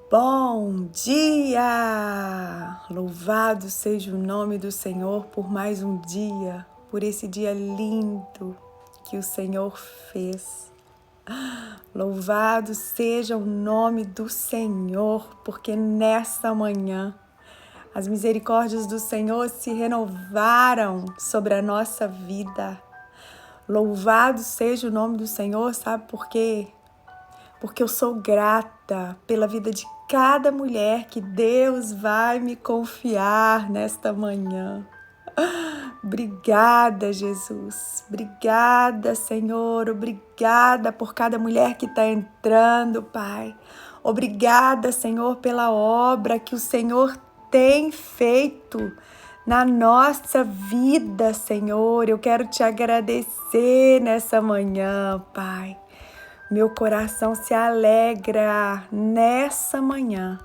Bom dia! Louvado seja o nome do Senhor por mais um dia, por esse dia lindo que o Senhor fez. Louvado seja o nome do Senhor, porque nesta manhã as misericórdias do Senhor se renovaram sobre a nossa vida. Louvado seja o nome do Senhor, sabe por quê? Porque eu sou grata pela vida de cada mulher que Deus vai me confiar nesta manhã. Obrigada, Jesus. Obrigada, Senhor. Obrigada por cada mulher que está entrando, Pai. Obrigada, Senhor, pela obra que o Senhor tem feito na nossa vida, Senhor. Eu quero te agradecer nessa manhã, Pai. Meu coração se alegra nessa manhã.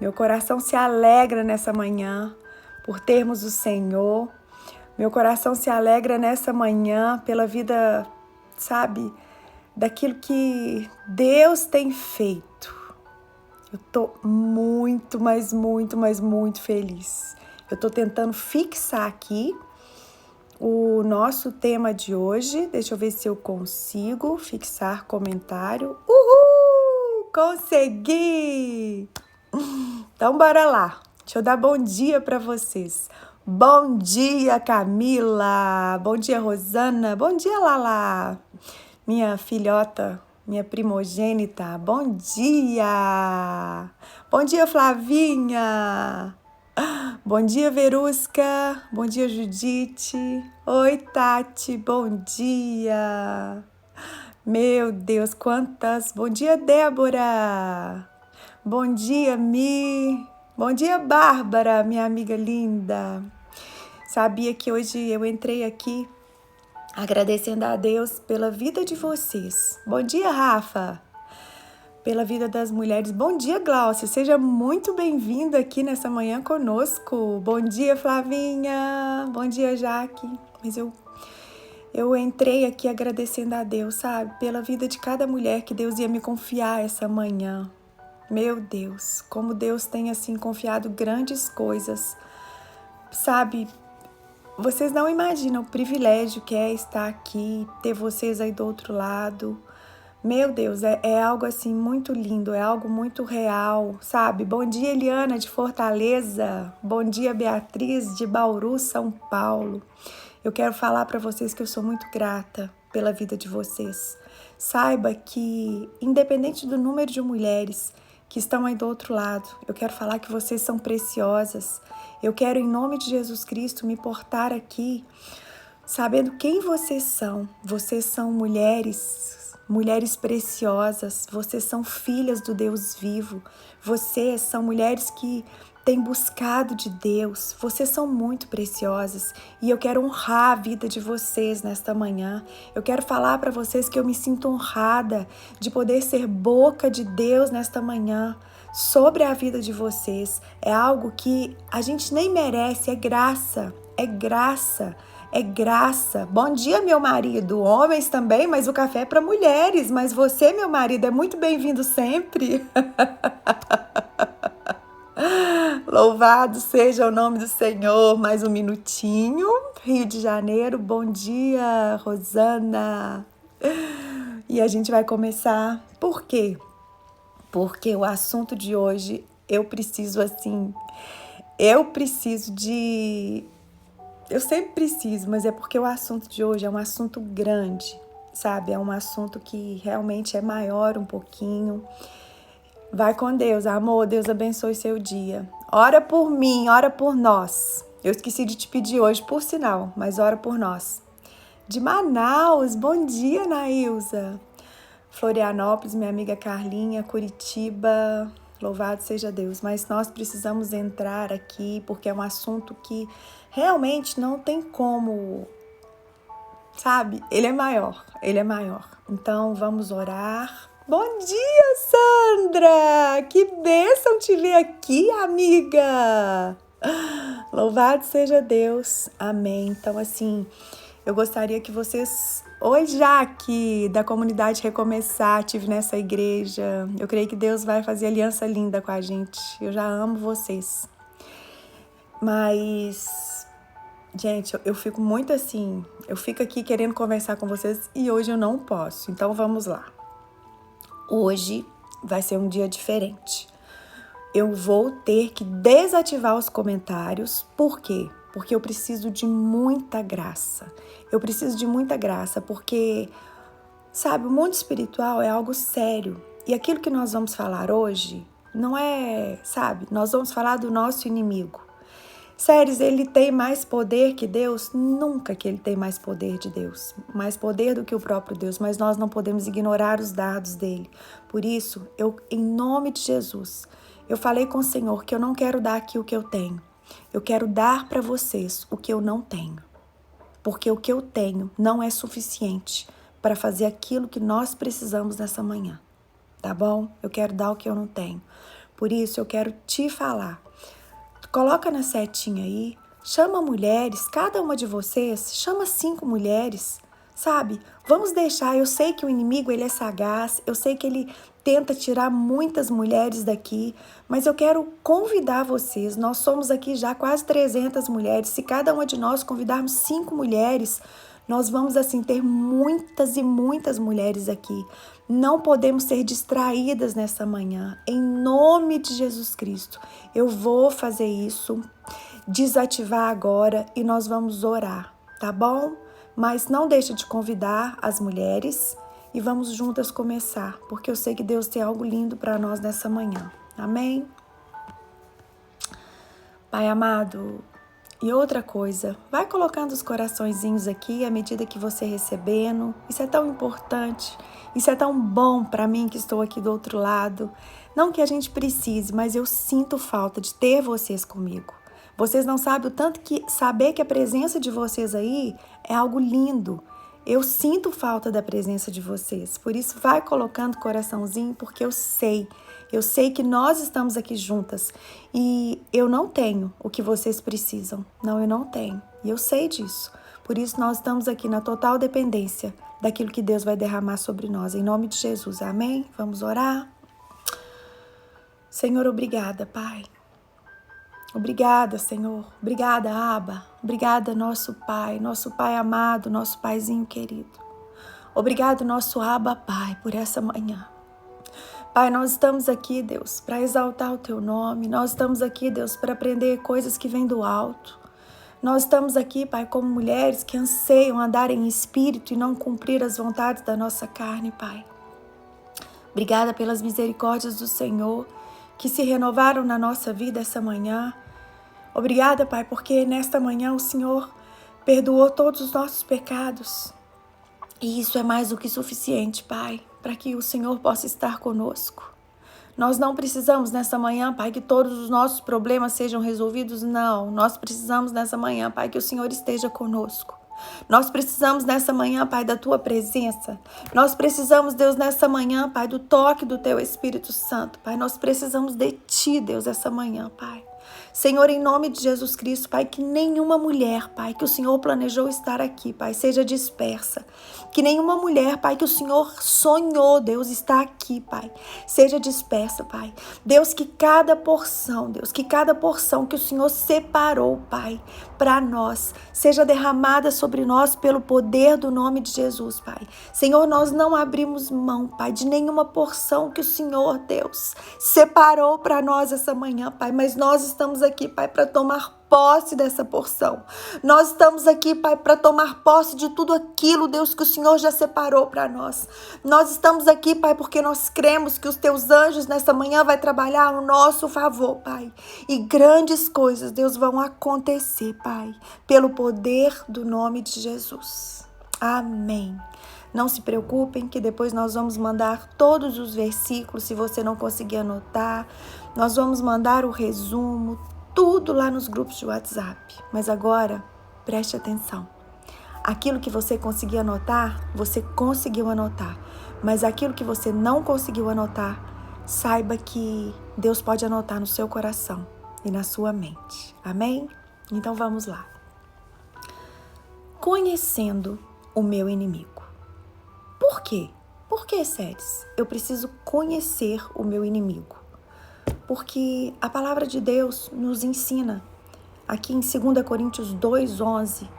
Meu coração se alegra nessa manhã por termos o Senhor. Meu coração se alegra nessa manhã pela vida, sabe, daquilo que Deus tem feito. Eu tô muito, mas muito feliz. Eu tô tentando fixar aqui o nosso tema de hoje. Deixa eu ver se eu consigo fixar comentário. Uhul! Consegui! Então, bora lá. Deixa eu dar bom dia para vocês. Bom dia, Camila. Bom dia, Rosana. Bom dia, Lala. Minha filhota, minha primogênita. Bom dia. Bom dia, Flavinha. Bom dia, Verusca. Bom dia, Judite. Oi, Tati. Bom dia. Meu Deus, quantas. Bom dia, Débora. Bom dia, Mi. Bom dia, Bárbara, minha amiga linda. Sabia que hoje eu entrei aqui agradecendo a Deus pela vida de vocês. Bom dia, Rafa. Pela vida das mulheres. Bom dia, Glaucia. Seja muito bem-vinda aqui nessa manhã conosco. Bom dia, Flavinha. Bom dia, Jaque. Mas eu entrei aqui agradecendo a Deus, sabe? Pela vida de cada mulher que Deus ia me confiar essa manhã. Meu Deus, como Deus tem assim confiado grandes coisas. Sabe, vocês não imaginam o privilégio que é estar aqui, ter vocês aí do outro lado. Meu Deus, é algo assim muito lindo, é algo muito real, sabe? Bom dia, Eliana de Fortaleza. Bom dia, Beatriz de Bauru, São Paulo. Eu quero falar para vocês que eu sou muito grata pela vida de vocês. Saiba que, independente do número de mulheres que estão aí do outro lado, eu quero falar que vocês são preciosas. Eu quero, em nome de Jesus Cristo, me portar aqui sabendo quem vocês são. Vocês são mulheres preciosas, vocês são filhas do Deus vivo, vocês são mulheres que têm buscado de Deus, vocês são muito preciosas e eu quero honrar a vida de vocês nesta manhã. Eu quero falar para vocês que eu me sinto honrada de poder ser boca de Deus nesta manhã sobre a vida de vocês. É algo que a gente nem merece, é graça, é graça. É graça. Bom dia, meu marido. Homens também, mas o café é para mulheres. Mas você, meu marido, é muito bem-vindo sempre. Louvado seja o nome do Senhor. Mais um minutinho. Rio de Janeiro. Bom dia, Rosana. E a gente vai começar. Por quê? Porque o assunto de hoje, eu preciso de... Eu sempre preciso, mas é porque o assunto de hoje é um assunto grande, sabe? É um assunto que realmente é maior um pouquinho. Vai com Deus, amor. Deus abençoe seu dia. Ora por mim, ora por nós. Eu esqueci de te pedir hoje, por sinal, mas ora por nós. De Manaus, bom dia, Nailza. Florianópolis, minha amiga Carlinha, Curitiba... Louvado seja Deus, mas nós precisamos entrar aqui porque é um assunto que realmente não tem como, sabe? Ele é maior. Então vamos orar. Bom dia, Sandra! Que bênção te ver aqui, amiga! Louvado seja Deus, amém. Então assim, eu gostaria que vocês Oi, Jaque, da comunidade Recomeçar, estive nessa igreja. Eu creio que Deus vai fazer aliança linda com a gente. Eu já amo vocês. Mas, gente, eu fico muito assim, eu fico aqui querendo conversar com vocês e hoje eu não posso. Então vamos lá. Hoje vai ser um dia diferente. Eu vou ter que desativar os comentários. Por quê? Porque eu preciso de muita graça. Eu preciso de muita graça porque, sabe, o mundo espiritual é algo sério. E aquilo que nós vamos falar hoje não é, sabe, nós vamos falar do nosso inimigo. Séries, ele tem mais poder que Deus? Nunca que ele tem mais poder de Deus. Mais poder do que o próprio Deus. Mas nós não podemos ignorar os dados dele. Por isso, em nome de Jesus, eu falei com o Senhor que eu não quero dar aqui o que eu tenho. Eu quero dar para vocês o que eu não tenho. Porque o que eu tenho não é suficiente para fazer aquilo que nós precisamos nessa manhã. Tá bom? Eu quero dar o que eu não tenho. Por isso, eu quero te falar. Coloca na setinha aí, chama mulheres, cada uma de vocês, chama 5 mulheres, sabe? Vamos deixar, eu sei que o inimigo ele é sagaz, eu sei que ele tenta tirar muitas mulheres daqui, mas eu quero convidar vocês, nós somos aqui já quase 300 mulheres, se cada uma de nós convidarmos 5 mulheres, nós vamos assim ter muitas e muitas mulheres aqui. Não podemos ser distraídas nessa manhã. Em nome de Jesus Cristo, eu vou fazer isso, desativar agora e nós vamos orar, tá bom? Mas não deixa de convidar as mulheres e vamos juntas começar, porque eu sei que Deus tem algo lindo para nós nessa manhã. Amém? Pai amado, e outra coisa, vai colocando os coraçõezinhos aqui à medida que você recebendo. Isso é tão importante, isso é tão bom para mim que estou aqui do outro lado. Não que a gente precise, mas eu sinto falta de ter vocês comigo. Vocês não sabem o tanto que saber que a presença de vocês aí é algo lindo. Eu sinto falta da presença de vocês. Por isso, vai colocando coraçãozinho, porque eu sei que nós estamos aqui juntas e eu não tenho o que vocês precisam. Não, eu não tenho. E eu sei disso. Por isso, nós estamos aqui na total dependência daquilo que Deus vai derramar sobre nós. Em nome de Jesus. Amém? Vamos orar? Senhor, obrigada, Pai. Obrigada, Senhor. Obrigada, Abba. Obrigada, nosso Pai amado, nosso Paizinho querido. Obrigado, nosso Abba, Pai, por essa manhã. Pai, nós estamos aqui, Deus, para exaltar o Teu nome. Nós estamos aqui, Deus, para aprender coisas que vêm do alto. Nós estamos aqui, Pai, como mulheres que anseiam andar em espírito e não cumprir as vontades da nossa carne, Pai. Obrigada pelas misericórdias do Senhor que se renovaram na nossa vida essa manhã. Obrigada, Pai, porque nesta manhã o Senhor perdoou todos os nossos pecados. E isso é mais do que suficiente, Pai, para que o Senhor possa estar conosco. Nós não precisamos nessa manhã, Pai, que todos os nossos problemas sejam resolvidos, não. Nós precisamos nessa manhã, Pai, que o Senhor esteja conosco. Nós precisamos nessa manhã, Pai, da Tua presença. Nós precisamos, Deus, nessa manhã, Pai, do toque do Teu Espírito Santo. Pai, nós precisamos de Ti, Deus, essa manhã, Pai. Senhor, em nome de Jesus Cristo, Pai, que nenhuma mulher, Pai, que o Senhor planejou estar aqui, Pai, seja dispersa. Que nenhuma mulher, Pai, que o Senhor sonhou, Deus, está aqui, Pai, seja dispersa, Pai. Deus, que cada porção, Deus, que cada porção que o Senhor separou, Pai, para nós, seja derramada sobre nós pelo poder do nome de Jesus, Pai. Senhor, nós não abrimos mão, Pai, de nenhuma porção que o Senhor, Deus, separou para nós essa manhã, Pai, mas nós estamos aqui, Pai, para tomar posse dessa porção. Nós estamos aqui, Pai, para tomar posse de tudo aquilo, Deus, que o Senhor já separou para nós. Nós estamos aqui, Pai, porque nós cremos que os Teus anjos nesta manhã vai trabalhar ao nosso favor, Pai. E grandes coisas, Deus, vão acontecer, Pai, pelo poder do nome de Jesus. Amém. Não se preocupem que depois nós vamos mandar todos os versículos, se você não conseguir anotar. Nós vamos mandar o resumo, tudo lá nos grupos de WhatsApp. Mas agora, preste atenção. Aquilo que você conseguiu anotar, você conseguiu anotar. Mas aquilo que você não conseguiu anotar, saiba que Deus pode anotar no seu coração e na sua mente. Amém? Então vamos lá. Conhecendo o meu inimigo. Por quê? Por que, Séries? Eu preciso conhecer o meu inimigo. Porque a palavra de Deus nos ensina, aqui em 2 Coríntios 2:11,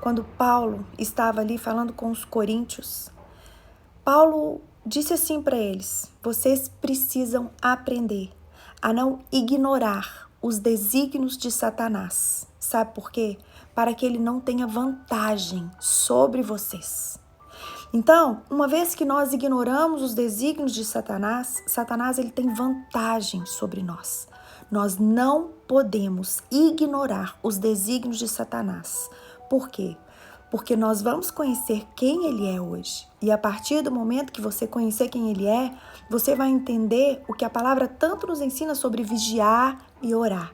quando Paulo estava ali falando com os coríntios, Paulo disse assim para eles: vocês precisam aprender a não ignorar os desígnios de Satanás. Sabe por quê? Para que ele não tenha vantagem sobre vocês. Então, uma vez que nós ignoramos os desígnios de Satanás, Satanás ele tem vantagem sobre nós. Nós não podemos ignorar os desígnios de Satanás. Por quê? Porque nós vamos conhecer quem ele é hoje. E a partir do momento que você conhecer quem ele é, você vai entender o que a palavra tanto nos ensina sobre vigiar e orar.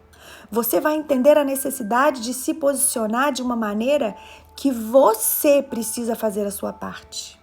Você vai entender a necessidade de se posicionar de uma maneira que você precisa fazer a sua parte.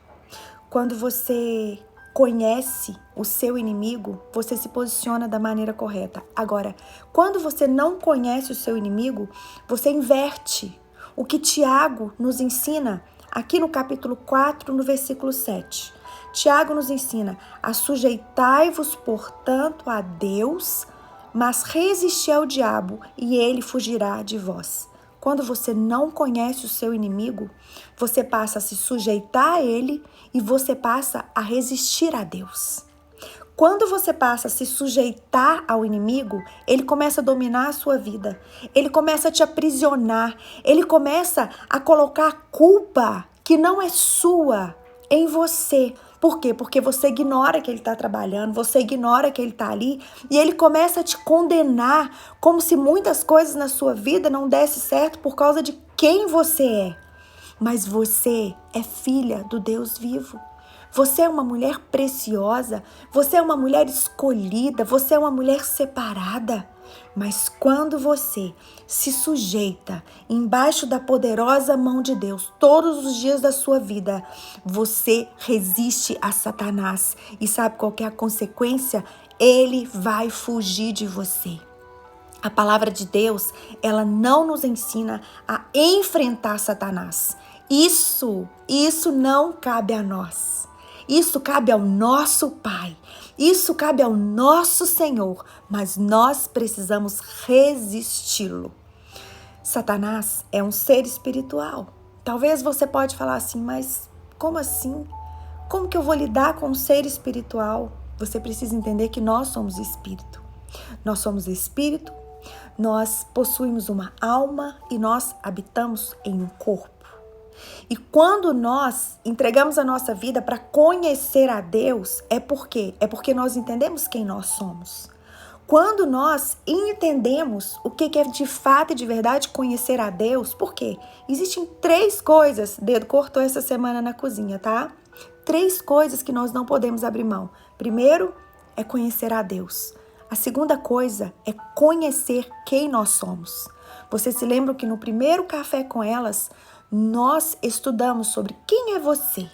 Quando você conhece o seu inimigo, você se posiciona da maneira correta. Agora, quando você não conhece o seu inimigo, você inverte. O que Tiago nos ensina aqui no capítulo 4, no versículo 7. Tiago nos ensina: a sujeitai-vos, portanto, a Deus, mas resisti ao diabo e ele fugirá de vós. Quando você não conhece o seu inimigo, você passa a se sujeitar a ele e você passa a resistir a Deus. Quando você passa a se sujeitar ao inimigo, ele começa a dominar a sua vida. Ele começa a te aprisionar. Ele começa a colocar a culpa que não é sua em você. Por quê? Porque você ignora que ele está trabalhando, você ignora que ele está ali e ele começa a te condenar como se muitas coisas na sua vida não dessem certo por causa de quem você é. Mas você é filha do Deus vivo. Você é uma mulher preciosa, você é uma mulher escolhida, você é uma mulher separada. Mas quando você se sujeita embaixo da poderosa mão de Deus todos os dias da sua vida, você resiste a Satanás. E sabe qual que é a consequência? Ele vai fugir de você. A palavra de Deus, ela não nos ensina a enfrentar Satanás. Isso não cabe a nós. Isso cabe ao nosso Pai, isso cabe ao nosso Senhor, mas nós precisamos resisti-lo. Satanás é um ser espiritual. Talvez você pode falar assim, mas como assim? Como que eu vou lidar com um ser espiritual? Você precisa entender que nós somos espírito. Nós somos espírito, nós possuímos uma alma e nós habitamos em um corpo. E quando nós entregamos a nossa vida para conhecer a Deus, é porque nós entendemos quem nós somos. Quando nós entendemos o que é de fato e de verdade conhecer a Deus, por quê? Existem 3 coisas, dedo cortou essa semana na cozinha, tá? 3 coisas que nós não podemos abrir mão. Primeiro é conhecer a Deus. A segunda coisa é conhecer quem nós somos. Você se lembra que no primeiro café com elas, nós estudamos sobre quem é você.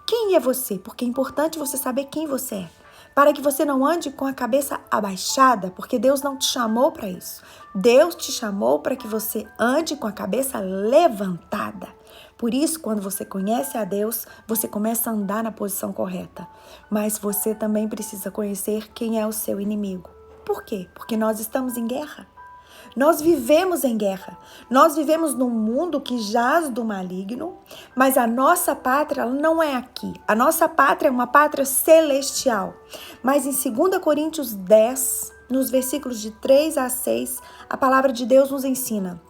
Quem é você? Porque é importante você saber quem você é. Para que você não ande com a cabeça abaixada, porque Deus não te chamou para isso. Deus te chamou para que você ande com a cabeça levantada. Por isso, quando você conhece a Deus, você começa a andar na posição correta. Mas você também precisa conhecer quem é o seu inimigo. Por quê? Porque nós estamos em guerra. Nós vivemos em guerra. Nós vivemos num mundo que jaz do maligno, mas a nossa pátria não é aqui. A nossa pátria é uma pátria celestial. Mas em 2 Coríntios 10, nos versículos de 3 a 6, a palavra de Deus nos ensina: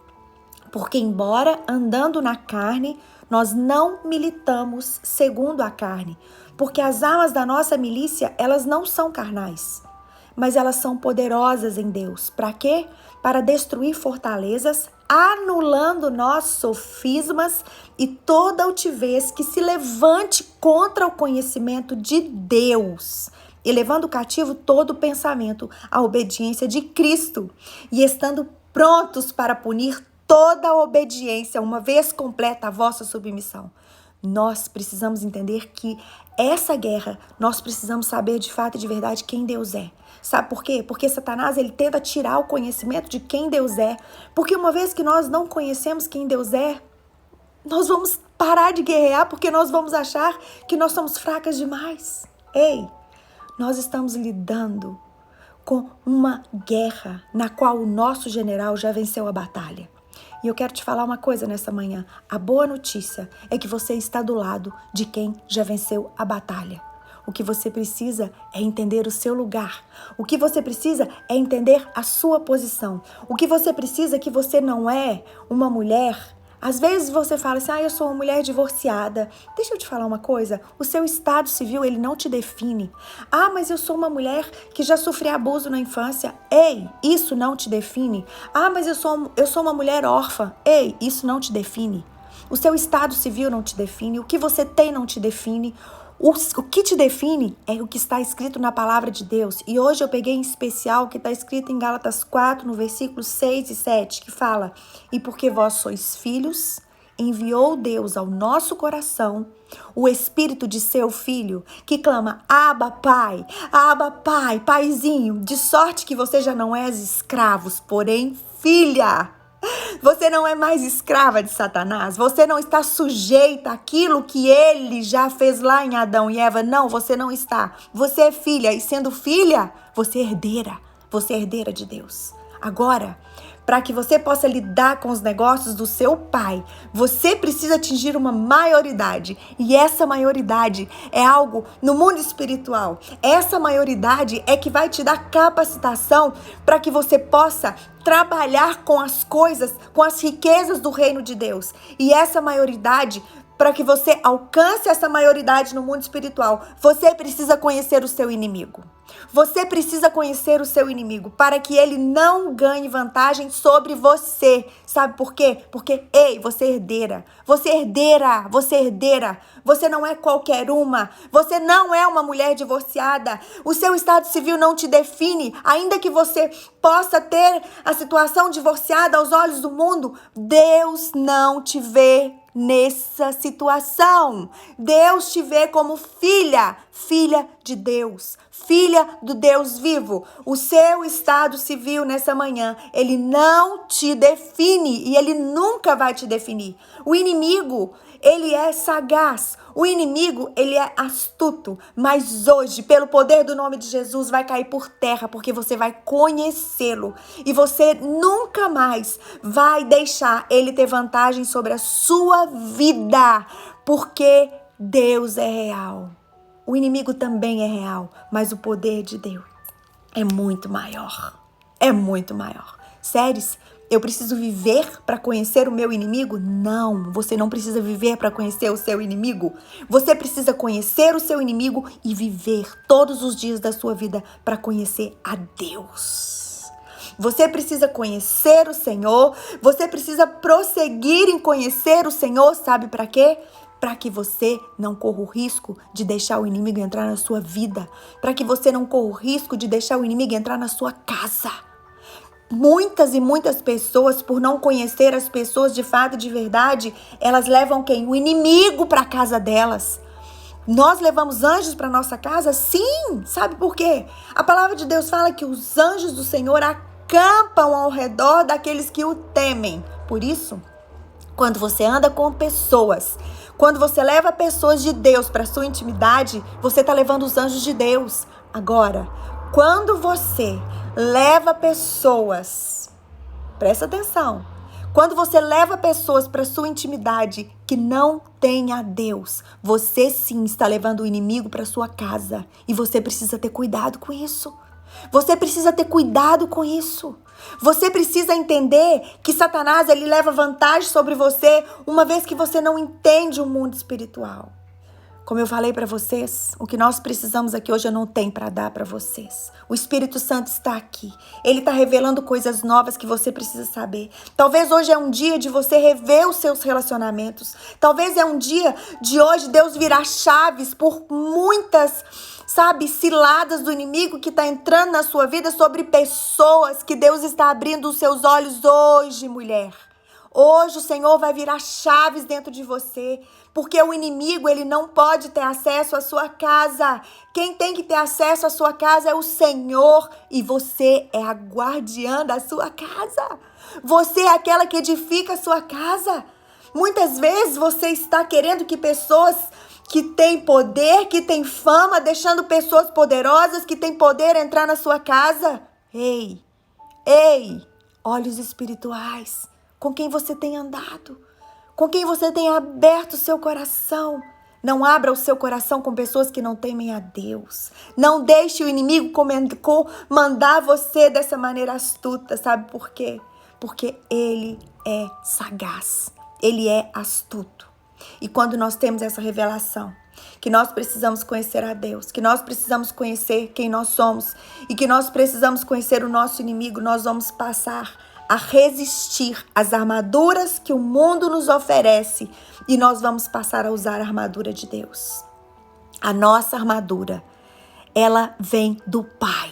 porque embora andando na carne, nós não militamos segundo a carne, porque as armas da nossa milícia, elas não são carnais, mas elas são poderosas em Deus. Para quê? Para destruir fortalezas, anulando nossos sofismas e toda altivez que se levante contra o conhecimento de Deus, e levando cativo todo pensamento à obediência de Cristo, e estando prontos para punir toda a obediência, uma vez completa a vossa submissão. Nós precisamos entender que essa guerra, nós precisamos saber de fato e de verdade quem Deus é. Sabe por quê? Porque Satanás, ele tenta tirar o conhecimento de quem Deus é. Porque uma vez que nós não conhecemos quem Deus é, Nós vamos parar de guerrear porque nós vamos achar que nós somos fracas demais. Ei, nós estamos lidando com uma guerra na qual o nosso general já venceu a batalha. E eu quero te falar uma coisa nessa manhã. A boa notícia é que você está do lado de quem já venceu a batalha. O que você precisa é entender o seu lugar. O que você precisa é entender a sua posição. O que você precisa é que você não é uma mulher. Às vezes você fala assim, eu sou uma mulher divorciada. Deixa eu te falar uma coisa, o seu estado civil, ele não te define. Mas eu sou uma mulher que já sofreu abuso na infância. Ei, isso não te define. Mas eu sou uma mulher órfã. Ei, isso não te define. O seu estado civil não te define, o que você tem não te define. O que te define é o que está escrito na palavra de Deus. E hoje eu peguei em especial o que está escrito em Gálatas 4, no versículo 6 e 7, que fala: E porque vós sois filhos, enviou Deus ao nosso coração o Espírito de seu Filho, que clama, Abba, Pai, Paizinho, de sorte que você já não és escravos, porém filha. Você não é mais escrava de Satanás. Você não está sujeita àquilo que ele já fez lá em Adão e Eva. Não, você não está. Você é filha e sendo filha, você é herdeira. Você é herdeira de Deus. Agora, para que você possa lidar com os negócios do seu pai, você precisa atingir uma maioridade. E essa maioridade é algo no mundo espiritual. Essa maioridade é que vai te dar capacitação para que você possa trabalhar com as coisas, com as riquezas do reino de Deus. E essa maioridade, para que você alcance essa maioridade no mundo espiritual, você precisa conhecer o seu inimigo. Você precisa conhecer o seu inimigo para que ele não ganhe vantagem sobre você. Sabe por quê? Porque, você é herdeira. Você é herdeira. Você é herdeira. Você não é qualquer uma. Você não é uma mulher divorciada. O seu estado civil não te define. Ainda que você possa ter a situação divorciada aos olhos do mundo, Deus não te vê nessa situação. Deus te vê como filha de Deus, filha do Deus vivo. O seu estado civil nessa manhã, ele não te define e ele nunca vai te definir. O inimigo, ele é sagaz. O inimigo, ele é astuto, mas hoje, pelo poder do nome de Jesus, vai cair por terra, porque você vai conhecê-lo. E você nunca mais vai deixar ele ter vantagem sobre a sua vida, porque Deus é real. O inimigo também é real, mas o poder de Deus é muito maior. É muito maior. Séries, eu preciso viver para conhecer o meu inimigo? Não, você não precisa viver para conhecer o seu inimigo. Você precisa conhecer o seu inimigo e viver todos os dias da sua vida para conhecer a Deus. Você precisa conhecer o Senhor, você precisa prosseguir em conhecer o Senhor, sabe para quê? Para que você não corra o risco de deixar o inimigo entrar na sua vida, para que você não corra o risco de deixar o inimigo entrar na sua casa. Muitas e muitas pessoas, por não conhecer as pessoas de fato e de verdade, elas levam quem? O inimigo para a casa delas. Nós levamos anjos para nossa casa? Sim! Sabe por quê? A palavra de Deus fala que os anjos do Senhor acampam ao redor daqueles que o temem. Por isso, quando você anda com pessoas, quando você leva pessoas de Deus para sua intimidade, você está levando os anjos de Deus. Agora, quando você leva pessoas, presta atenção, quando você leva pessoas para sua intimidade que não tem a Deus, você sim está levando o inimigo para sua casa e você precisa ter cuidado com isso. Você precisa ter cuidado com isso. Você precisa entender que Satanás, ele leva vantagem sobre você uma vez que você não entende o mundo espiritual. Como eu falei para vocês, o que nós precisamos aqui hoje eu não tenho para dar para vocês. O Espírito Santo está aqui. Ele está revelando coisas novas que você precisa saber. Talvez hoje é um dia de você rever os seus relacionamentos. Talvez é um dia de hoje Deus virar chaves por muitas, ciladas do inimigo que está entrando na sua vida sobre pessoas que Deus está abrindo os seus olhos hoje, mulher. Hoje o Senhor vai virar chaves dentro de você, porque o inimigo, ele não pode ter acesso à sua casa. Quem tem que ter acesso à sua casa é o Senhor e você é a guardiã da sua casa. Você é aquela que edifica a sua casa. Muitas vezes você está querendo que pessoas que têm poder, que têm fama, deixando pessoas poderosas, que têm poder entrar na sua casa. Ei, olhos espirituais, com quem você tem andado, com quem você tem aberto o seu coração. Não abra o seu coração com pessoas que não temem a Deus. Não deixe o inimigo comandar você dessa maneira astuta. Sabe por quê? Porque ele é sagaz. Ele é astuto. E quando nós temos essa revelação, que nós precisamos conhecer a Deus, que nós precisamos conhecer quem nós somos e que nós precisamos conhecer o nosso inimigo, nós vamos passar a resistir às armaduras que o mundo nos oferece e nós vamos passar a usar a armadura de Deus. A nossa armadura, ela vem do Pai.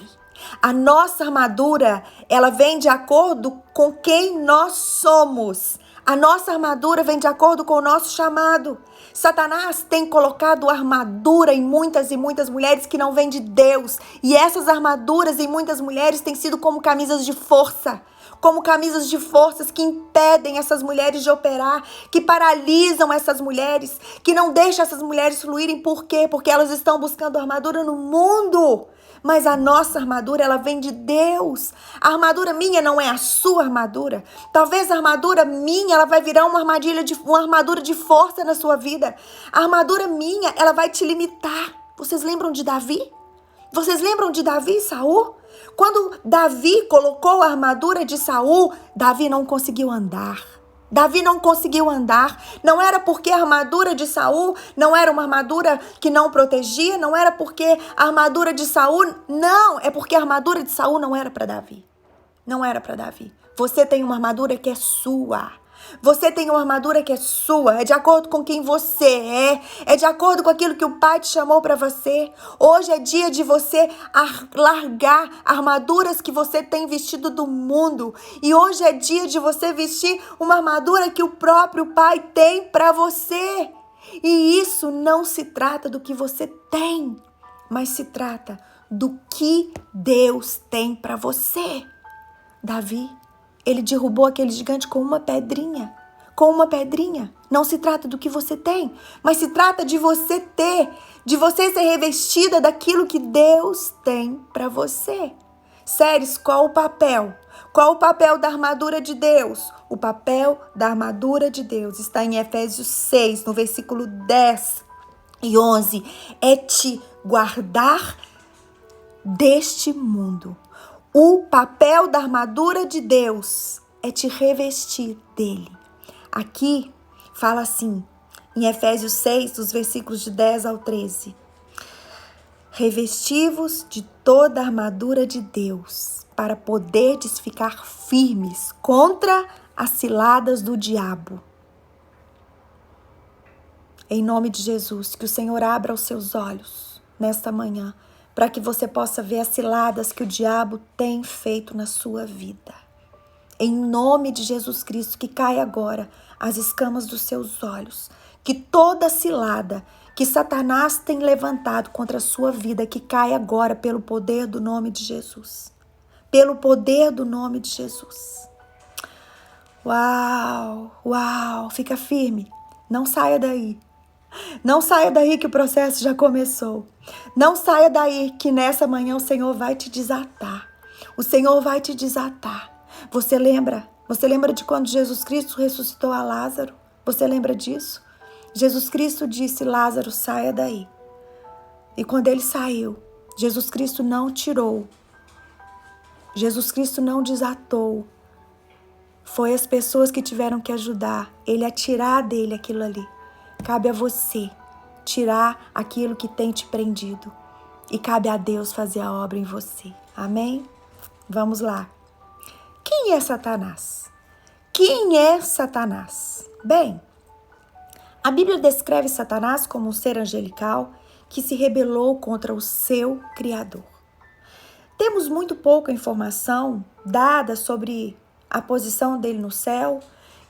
A nossa armadura, ela vem de acordo com quem nós somos. A nossa armadura vem de acordo com o nosso chamado. Satanás tem colocado armadura em muitas e muitas mulheres que não vêm de Deus. E essas armaduras em muitas mulheres têm sido como camisas de força. Como camisas de forças que impedem essas mulheres de operar, que paralisam essas mulheres, que não deixam essas mulheres fluírem. Por quê? Porque elas estão buscando armadura no mundo. Mas a nossa armadura, ela vem de Deus. A armadura minha não é a sua armadura. Talvez a armadura minha, ela vai virar uma armadura de força na sua vida. A armadura minha, ela vai te limitar. Vocês lembram de Davi? Vocês lembram de Davi e Saul? Quando Davi colocou a armadura de Saul, Davi não conseguiu andar. Davi não conseguiu andar. Não era porque a armadura de Saul não era uma armadura que não protegia, não era porque a armadura de Saul, não, é porque a armadura de Saul não era para Davi. Não era para Davi. Você tem uma armadura que é sua. Você tem uma armadura que é sua, é de acordo com quem você é de acordo com aquilo que o Pai te chamou para você. Hoje é dia de você largar armaduras que você tem vestido do mundo. E hoje é dia de você vestir uma armadura que o próprio Pai tem para você. E isso não se trata do que você tem, mas se trata do que Deus tem para você. Davi, ele derrubou aquele gigante com uma pedrinha. Com uma pedrinha. Não se trata do que você tem, mas se trata de você ter, de você ser revestida daquilo que Deus tem para você. Séries, qual o papel? Qual o papel da armadura de Deus? O papel da armadura de Deus está em Efésios 6, no versículo 10 e 11. É te guardar deste mundo. O papel da armadura de Deus é te revestir dele. Aqui fala assim, em Efésios 6, dos versículos de 10 ao 13. Revesti-vos de toda a armadura de Deus, para poderdes ficar firmes contra as ciladas do diabo. Em nome de Jesus, que o Senhor abra os seus olhos nesta manhã, para que você possa ver as ciladas que o diabo tem feito na sua vida. Em nome de Jesus Cristo, que caia agora as escamas dos seus olhos, que toda cilada que Satanás tem levantado contra a sua vida, que caia agora pelo poder do nome de Jesus. Pelo poder do nome de Jesus. Uau, fica firme, não saia daí. Não saia daí que o processo já começou. Não saia daí que nessa manhã o Senhor vai te desatar. O Senhor vai te desatar. Você lembra? Você lembra de quando Jesus Cristo ressuscitou a Lázaro? Você lembra disso? Jesus Cristo disse, Lázaro, saia daí. E quando ele saiu, Jesus Cristo não tirou. Jesus Cristo não desatou. Foi as pessoas que tiveram que ajudar ele a tirar dele aquilo ali. Cabe a você tirar aquilo que tem te prendido. E cabe a Deus fazer a obra em você. Amém? Vamos lá. Quem é Satanás? Quem é Satanás? Bem, a Bíblia descreve Satanás como um ser angelical que se rebelou contra o seu Criador. Temos muito pouca informação dada sobre a posição dele no céu,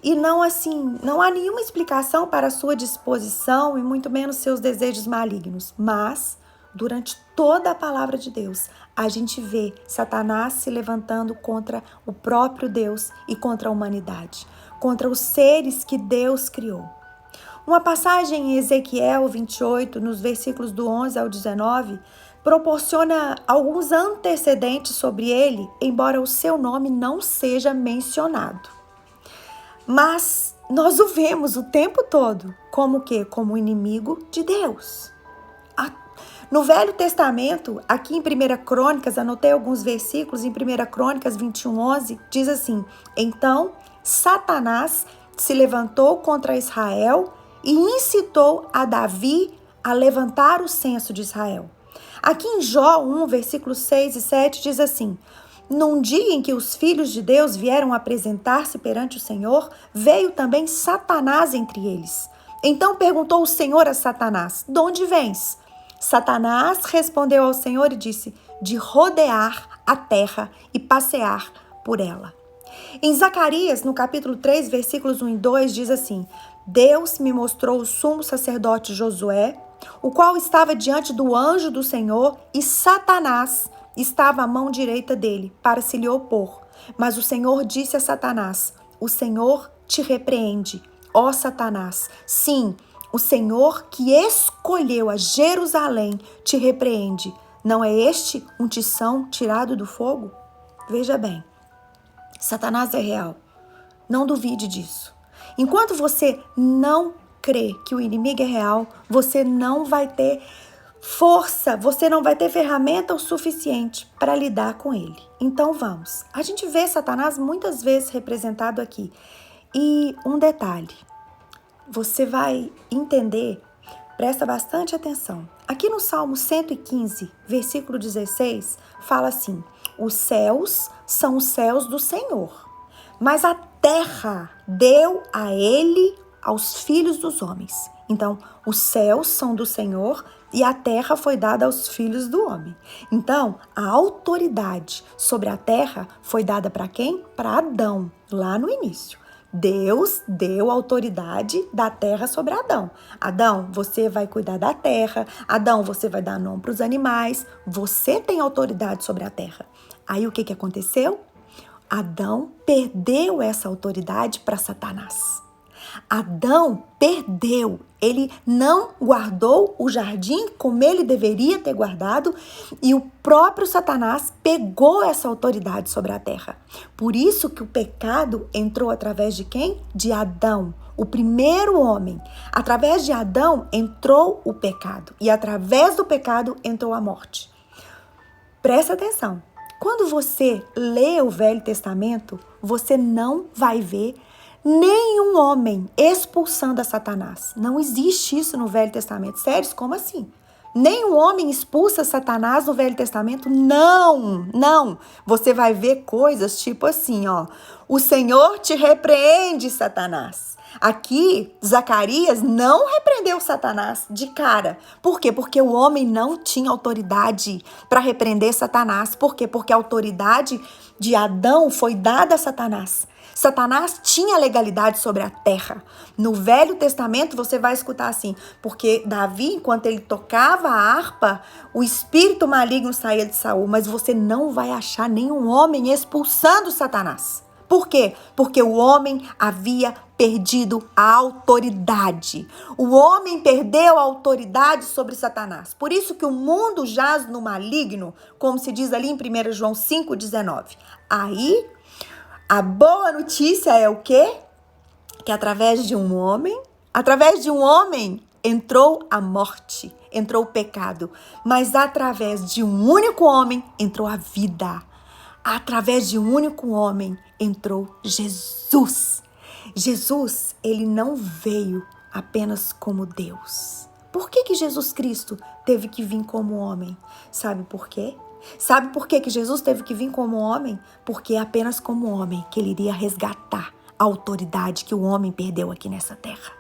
e não há nenhuma explicação para a sua disposição e muito menos seus desejos malignos. Mas, durante toda a palavra de Deus, a gente vê Satanás se levantando contra o próprio Deus e contra a humanidade. contra os seres que Deus criou. Uma passagem em Ezequiel 28, nos versículos do 11 ao 19, proporciona alguns antecedentes sobre ele, embora o seu nome não seja mencionado. Mas nós o vemos o tempo todo como o quê? Como inimigo de Deus. No Velho Testamento, aqui em 1 Crônicas, anotei alguns versículos, em 1 Crônicas 21, 11, diz assim: Então Satanás se levantou contra Israel e incitou a Davi a levantar o censo de Israel. Aqui em Jó 1, versículos 6 e 7, diz assim: Num dia em que os filhos de Deus vieram apresentar-se perante o Senhor, veio também Satanás entre eles. Então perguntou o Senhor a Satanás: De onde vens? Satanás respondeu ao Senhor e disse: De rodear a terra e passear por ela. Em Zacarias, no capítulo 3, versículos 1 e 2, diz assim: Deus me mostrou o sumo sacerdote Josué, o qual estava diante do anjo do Senhor, e Satanás estava à mão direita dele, para se lhe opor. Mas o Senhor disse a Satanás: O Senhor te repreende, ó Satanás. Sim, o Senhor que escolheu a Jerusalém te repreende. Não é este um tição tirado do fogo? Veja bem, Satanás é real. Não duvide disso. Enquanto você não crê que o inimigo é real, você não vai ter força, você não vai ter ferramenta o suficiente para lidar com ele. Então vamos. A gente vê Satanás muitas vezes representado aqui. E um detalhe, você vai entender, presta bastante atenção. Aqui no Salmo 115, versículo 16, fala assim: Os céus são os céus do Senhor, mas a terra deu a ele aos filhos dos homens. Então, os céus são do Senhor e a terra foi dada aos filhos do homem. Então, a autoridade sobre a terra foi dada para quem? Para Adão, lá no início. Deus deu a autoridade da terra sobre Adão. Adão, você vai cuidar da terra. Adão, você vai dar nome para os animais. Você tem autoridade sobre a terra. Aí o que aconteceu? Adão perdeu essa autoridade para Satanás. Adão perdeu, ele não guardou o jardim como ele deveria ter guardado e o próprio Satanás pegou essa autoridade sobre a terra. Por isso que o pecado entrou através de quem? De Adão, o primeiro homem. Através de Adão entrou o pecado e através do pecado entrou a morte. Presta atenção, quando você lê o Velho Testamento, você não vai ver nenhum homem expulsando a Satanás. Não existe isso no Velho Testamento. Sério, como assim? Nenhum homem expulsa Satanás no Velho Testamento? Não. Você vai ver coisas tipo assim, ó. O Senhor te repreende, Satanás. Aqui, Zacarias não repreendeu Satanás de cara. Por quê? Porque o homem não tinha autoridade para repreender Satanás. Por quê? Porque a autoridade de Adão foi dada a Satanás. Satanás tinha legalidade sobre a terra. No Velho Testamento você vai escutar assim, porque Davi, enquanto ele tocava a harpa, o espírito maligno saía de Saul, mas você não vai achar nenhum homem expulsando Satanás. Por quê? Porque o homem havia perdido a autoridade. O homem perdeu a autoridade sobre Satanás. Por isso que o mundo jaz no maligno, como se diz ali em 1 João 5,19. Aí, a boa notícia é o quê? Que através de um homem entrou a morte, entrou o pecado. Mas através de um único homem entrou a vida. Através de um único homem entrou Jesus. Jesus, ele não veio apenas como Deus. Por que Jesus Cristo teve que vir como homem? Sabe por quê? Sabe por que Jesus teve que vir como homem? Porque é apenas como homem que ele iria resgatar a autoridade que o homem perdeu aqui nessa terra.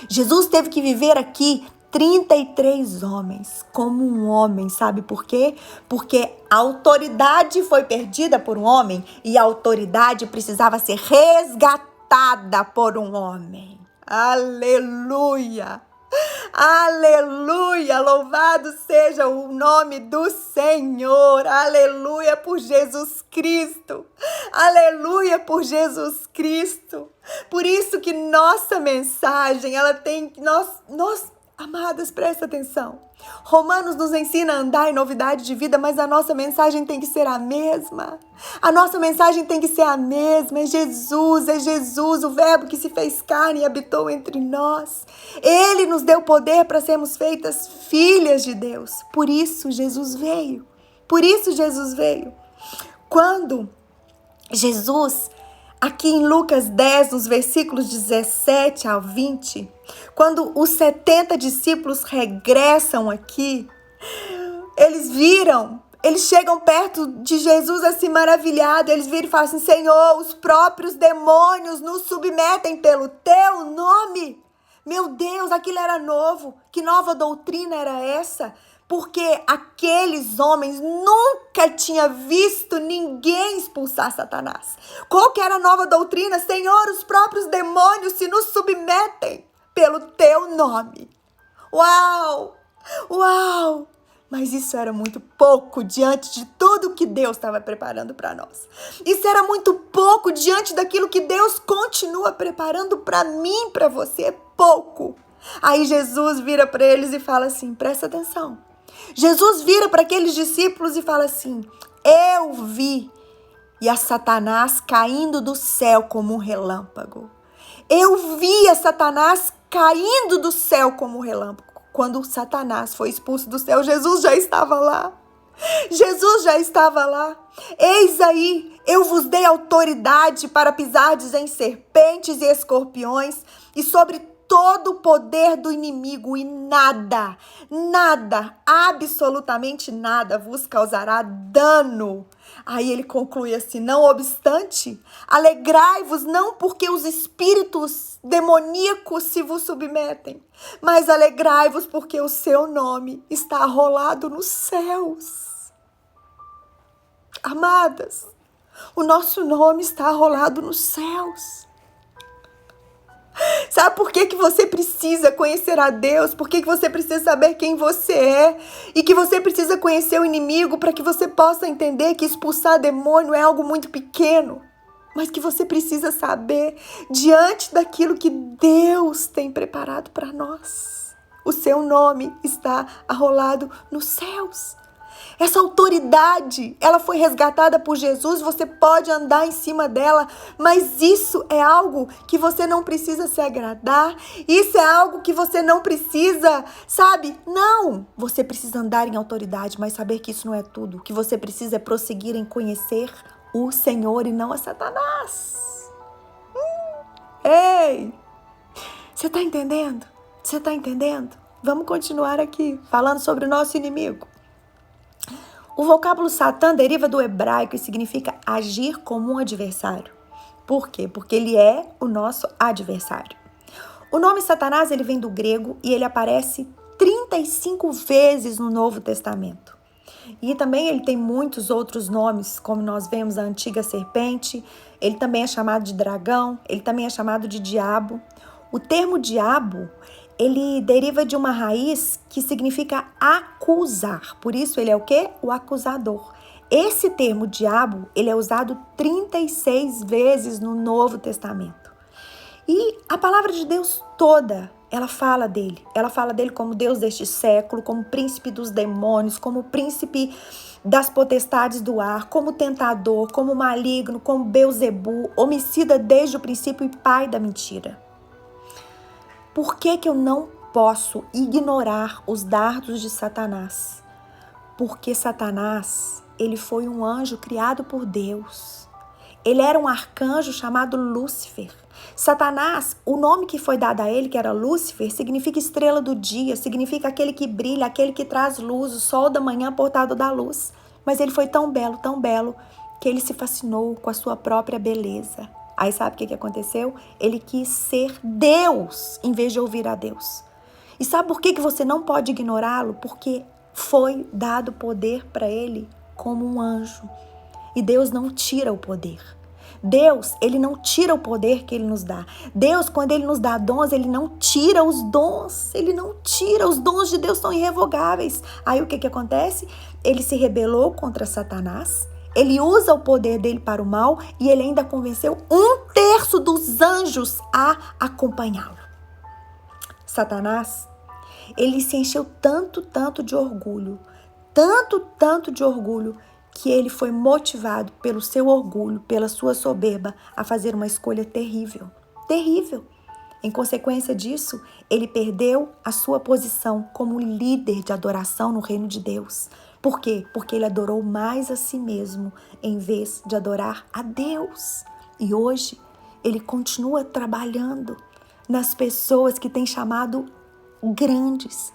Jesus teve que viver aqui 33 homens como um homem, sabe por quê? Porque a autoridade foi perdida por um homem e a autoridade precisava ser resgatada por um homem. Aleluia! Aleluia! Louvado seja o nome do Senhor. Aleluia por Jesus Cristo. Aleluia por Jesus Cristo. Por isso que nossa mensagem, ela tem... Nós, amadas, presta atenção. Romanos nos ensina a andar em novidade de vida, mas a nossa mensagem tem que ser a mesma. A nossa mensagem tem que ser a mesma. É Jesus, o Verbo que se fez carne e habitou entre nós. Ele nos deu poder para sermos feitas filhas de Deus. Por isso Jesus veio. Quando Jesus, aqui em Lucas 10, nos versículos 17 ao 20, quando os 70 discípulos regressam aqui, eles chegam perto de Jesus assim maravilhados, eles viram e falam assim: Senhor, os próprios demônios nos submetem pelo teu nome. Meu Deus, aquilo era novo. Que nova doutrina era essa? Porque aqueles homens nunca tinham visto ninguém expulsar Satanás. Qual que era a nova doutrina? Senhor, os próprios demônios se nos submetem pelo teu nome. Uau! Mas isso era muito pouco diante de tudo que Deus estava preparando para nós. Isso era muito pouco diante daquilo que Deus continua preparando para mim, para você. É pouco. Aí Jesus vira para eles e fala assim, presta atenção. Jesus vira para aqueles discípulos e fala assim: eu vi a Satanás caindo do céu como um relâmpago. Eu vi a Satanás caindo do céu como um relâmpago. Quando Satanás foi expulso do céu, Jesus já estava lá. Eis aí, eu vos dei autoridade para pisardes em serpentes e escorpiões e sobre todo o poder do inimigo, e nada, absolutamente nada vos causará dano. Aí ele conclui assim: não obstante, alegrai-vos não porque os espíritos demoníacos se vos submetem, mas alegrai-vos porque o seu nome está arrolado nos céus. Amadas, o nosso nome está arrolado nos céus. Sabe por que você precisa conhecer a Deus? Por que você precisa saber quem você é? E que você precisa conhecer o inimigo para que você possa entender que expulsar demônio é algo muito pequeno. Mas que você precisa saber diante daquilo que Deus tem preparado para nós. O seu nome está arrolado nos céus. Essa autoridade, ela foi resgatada por Jesus, você pode andar em cima dela, mas isso é algo que você não precisa se agradar, isso é algo que você não precisa, sabe? Não, você precisa andar em autoridade, mas saber que isso não é tudo. O que você precisa é prosseguir em conhecer o Senhor e não a Satanás. Ei, você está entendendo? Vamos continuar aqui, falando sobre o nosso inimigo. O vocábulo Satã deriva do hebraico e significa agir como um adversário. Por quê? Porque ele é o nosso adversário. O nome Satanás, ele vem do grego e ele aparece 35 vezes no Novo Testamento. E também ele tem muitos outros nomes, como nós vemos a antiga serpente, ele também é chamado de dragão, ele também é chamado de diabo. O termo diabo, ele deriva de uma raiz que significa acusar. Por isso ele é o quê? O acusador. Esse termo diabo, ele é usado 36 vezes no Novo Testamento. E a palavra de Deus toda, ela fala dele. Ela fala dele como Deus deste século, como príncipe dos demônios, como príncipe das potestades do ar, como tentador, como maligno, como Belzebu, homicida desde o princípio e pai da mentira. Por que eu não posso ignorar os dardos de Satanás? Porque Satanás, ele foi um anjo criado por Deus. Ele era um arcanjo chamado Lúcifer. Satanás, o nome que foi dado a ele, que era Lúcifer, significa estrela do dia, significa aquele que brilha, aquele que traz luz, o sol da manhã portado da luz. Mas ele foi tão belo, que ele se fascinou com a sua própria beleza. Aí sabe o que aconteceu? Ele quis ser Deus em vez de ouvir a Deus. E sabe por que você não pode ignorá-lo? Porque foi dado poder para ele como um anjo. E Deus não tira o poder. Deus, ele não tira o poder que ele nos dá. Deus, quando ele nos dá dons, ele não tira os dons. Ele não tira. Os dons de Deus são irrevogáveis. Aí o que acontece? Ele se rebelou contra Satanás. Ele usa o poder dele para o mal e ele ainda convenceu 1/3 dos anjos a acompanhá-lo. Satanás, ele se encheu tanto de orgulho, tanto de orgulho, que ele foi motivado pelo seu orgulho, pela sua soberba, a fazer uma escolha terrível. Terrível. Em consequência disso, ele perdeu a sua posição como líder de adoração no reino de Deus. Por quê? Porque ele adorou mais a si mesmo, em vez de adorar a Deus. E hoje, ele continua trabalhando nas pessoas que tem chamado grandes.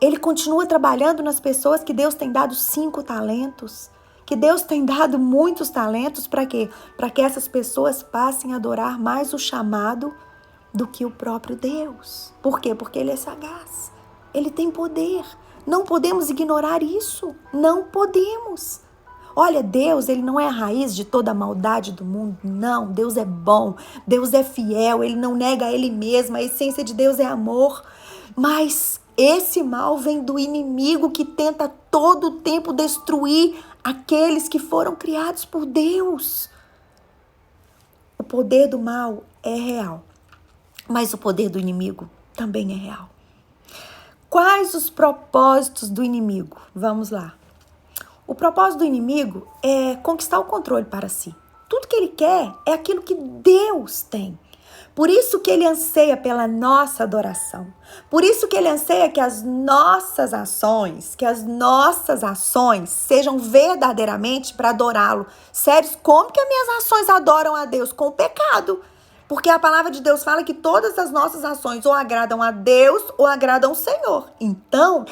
Ele continua trabalhando nas pessoas que Deus tem dado 5 talentos, que Deus tem dado muitos talentos. Para quê? Para que essas pessoas passem a adorar mais o chamado do que o próprio Deus. Por quê? Porque ele é sagaz. Ele tem poder. Não podemos ignorar isso. Não podemos. Olha, Deus, ele não é a raiz de toda a maldade do mundo. Não, Deus é bom. Deus é fiel. Ele não nega a ele mesmo. A essência de Deus é amor. Mas esse mal vem do inimigo que tenta todo o tempo destruir aqueles que foram criados por Deus. O poder do mal é real, mas o poder do inimigo também é real. Quais os propósitos do inimigo? Vamos lá. O propósito do inimigo é conquistar o controle para si. Tudo que ele quer é aquilo que Deus tem. Por isso que ele anseia pela nossa adoração. Por isso que ele anseia que as nossas ações sejam verdadeiramente para adorá-lo. Sério, como que as minhas ações adoram a Deus? Com o pecado. Porque a palavra de Deus fala que todas as nossas ações ou agradam a Deus ou agradam o Senhor. Então,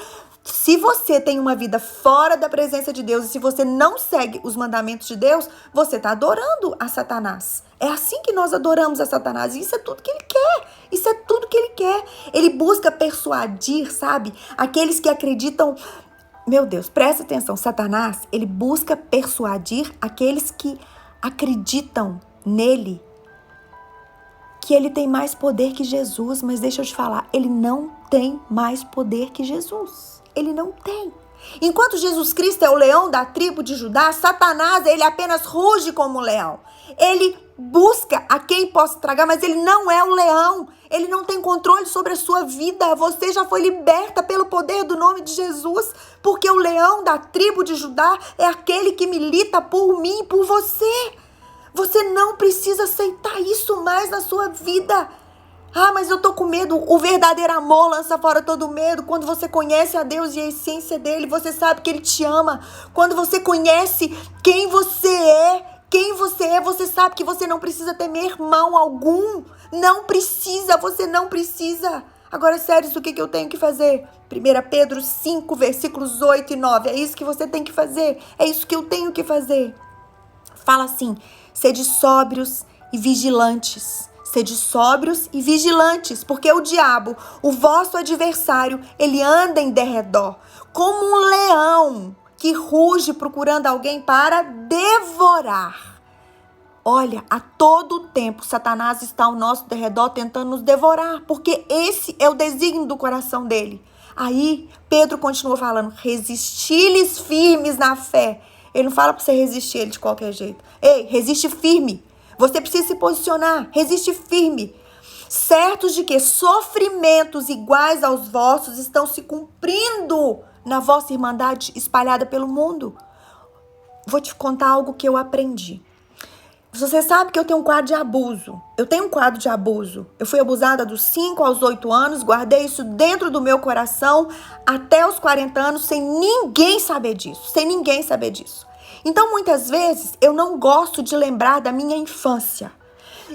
se você tem uma vida fora da presença de Deus e se você não segue os mandamentos de Deus, você está adorando a Satanás. É assim que nós adoramos a Satanás. E isso é tudo que ele quer. Isso é tudo que ele quer. Ele busca persuadir, sabe? Aqueles que acreditam... Meu Deus, presta atenção. Satanás, ele busca persuadir aqueles que acreditam nele, que ele tem mais poder que Jesus. Mas deixa eu te falar, ele não tem mais poder que Jesus. Ele não tem. Enquanto Jesus Cristo é o leão da tribo de Judá, Satanás, ele apenas ruge como um leão. Ele busca a quem possa tragar, mas ele não é o leão. Ele não tem controle sobre a sua vida. Você já foi liberta pelo poder do nome de Jesus, porque o leão da tribo de Judá é aquele que milita por mim e por você. Você não precisa aceitar isso mais na sua vida. Ah, mas eu tô com medo. O verdadeiro amor lança fora todo medo. Quando você conhece a Deus e a essência dele, você sabe que ele te ama. Quando você conhece quem você é, você sabe que você não precisa temer mal algum. Não precisa, você não precisa. Agora, sério, o que eu tenho que fazer? 1 Pedro 5, versículos 8 e 9. É isso que você tem que fazer. É isso que eu tenho que fazer. Fala assim: sede sóbrios e vigilantes. Sede sóbrios e vigilantes, porque o diabo, o vosso adversário, ele anda em derredor, como um leão que ruge procurando alguém para devorar. Olha, a todo tempo Satanás está ao nosso derredor tentando nos devorar, porque esse é o desígnio do coração dele. Aí Pedro continua falando: resisti-lhes firmes na fé. Ele não fala para você resistir ele de qualquer jeito. Ei, resiste firme. Você precisa se posicionar, resiste firme. Certos de que sofrimentos iguais aos vossos estão se cumprindo na vossa irmandade espalhada pelo mundo. Vou te contar algo que eu aprendi. Você sabe que eu tenho um quadro de abuso. Eu fui abusada dos 5 aos 8 anos, guardei isso dentro do meu coração até os 40 anos sem ninguém saber disso. Então, muitas vezes, eu não gosto de lembrar da minha infância.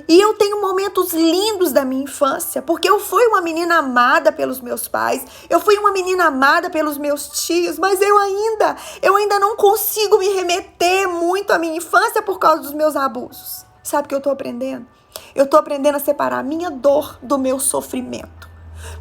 E eu tenho momentos lindos da minha infância, porque eu fui uma menina amada pelos meus pais, eu fui uma menina amada pelos meus tios, mas eu ainda não consigo me remeter muito à minha infância por causa dos meus abusos. Sabe o que eu tô aprendendo? Eu tô aprendendo a separar a minha dor do meu sofrimento.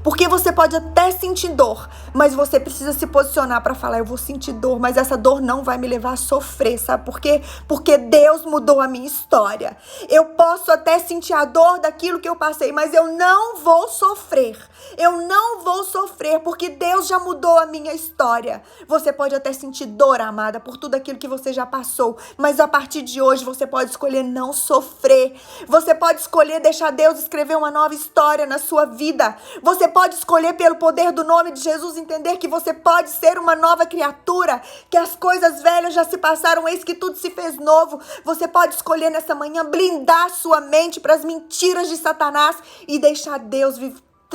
Porque você pode até sentir dor, mas você precisa se posicionar para falar, eu vou sentir dor, mas essa dor não vai me levar a sofrer, sabe por quê? Porque Deus mudou a minha história. Eu posso até sentir a dor daquilo que eu passei, mas eu não vou sofrer. Eu não vou sofrer, porque Deus já mudou a minha história. Você pode até sentir dor, amada, por tudo aquilo que você já passou, mas a partir de hoje você pode escolher não sofrer. Você pode escolher deixar Deus escrever uma nova história na sua vida. Você pode escolher, pelo poder do nome de Jesus, entender que você pode ser uma nova criatura, que as coisas velhas já se passaram, eis que tudo se fez novo. Você pode escolher nessa manhã blindar sua mente para as mentiras de Satanás e deixar Deus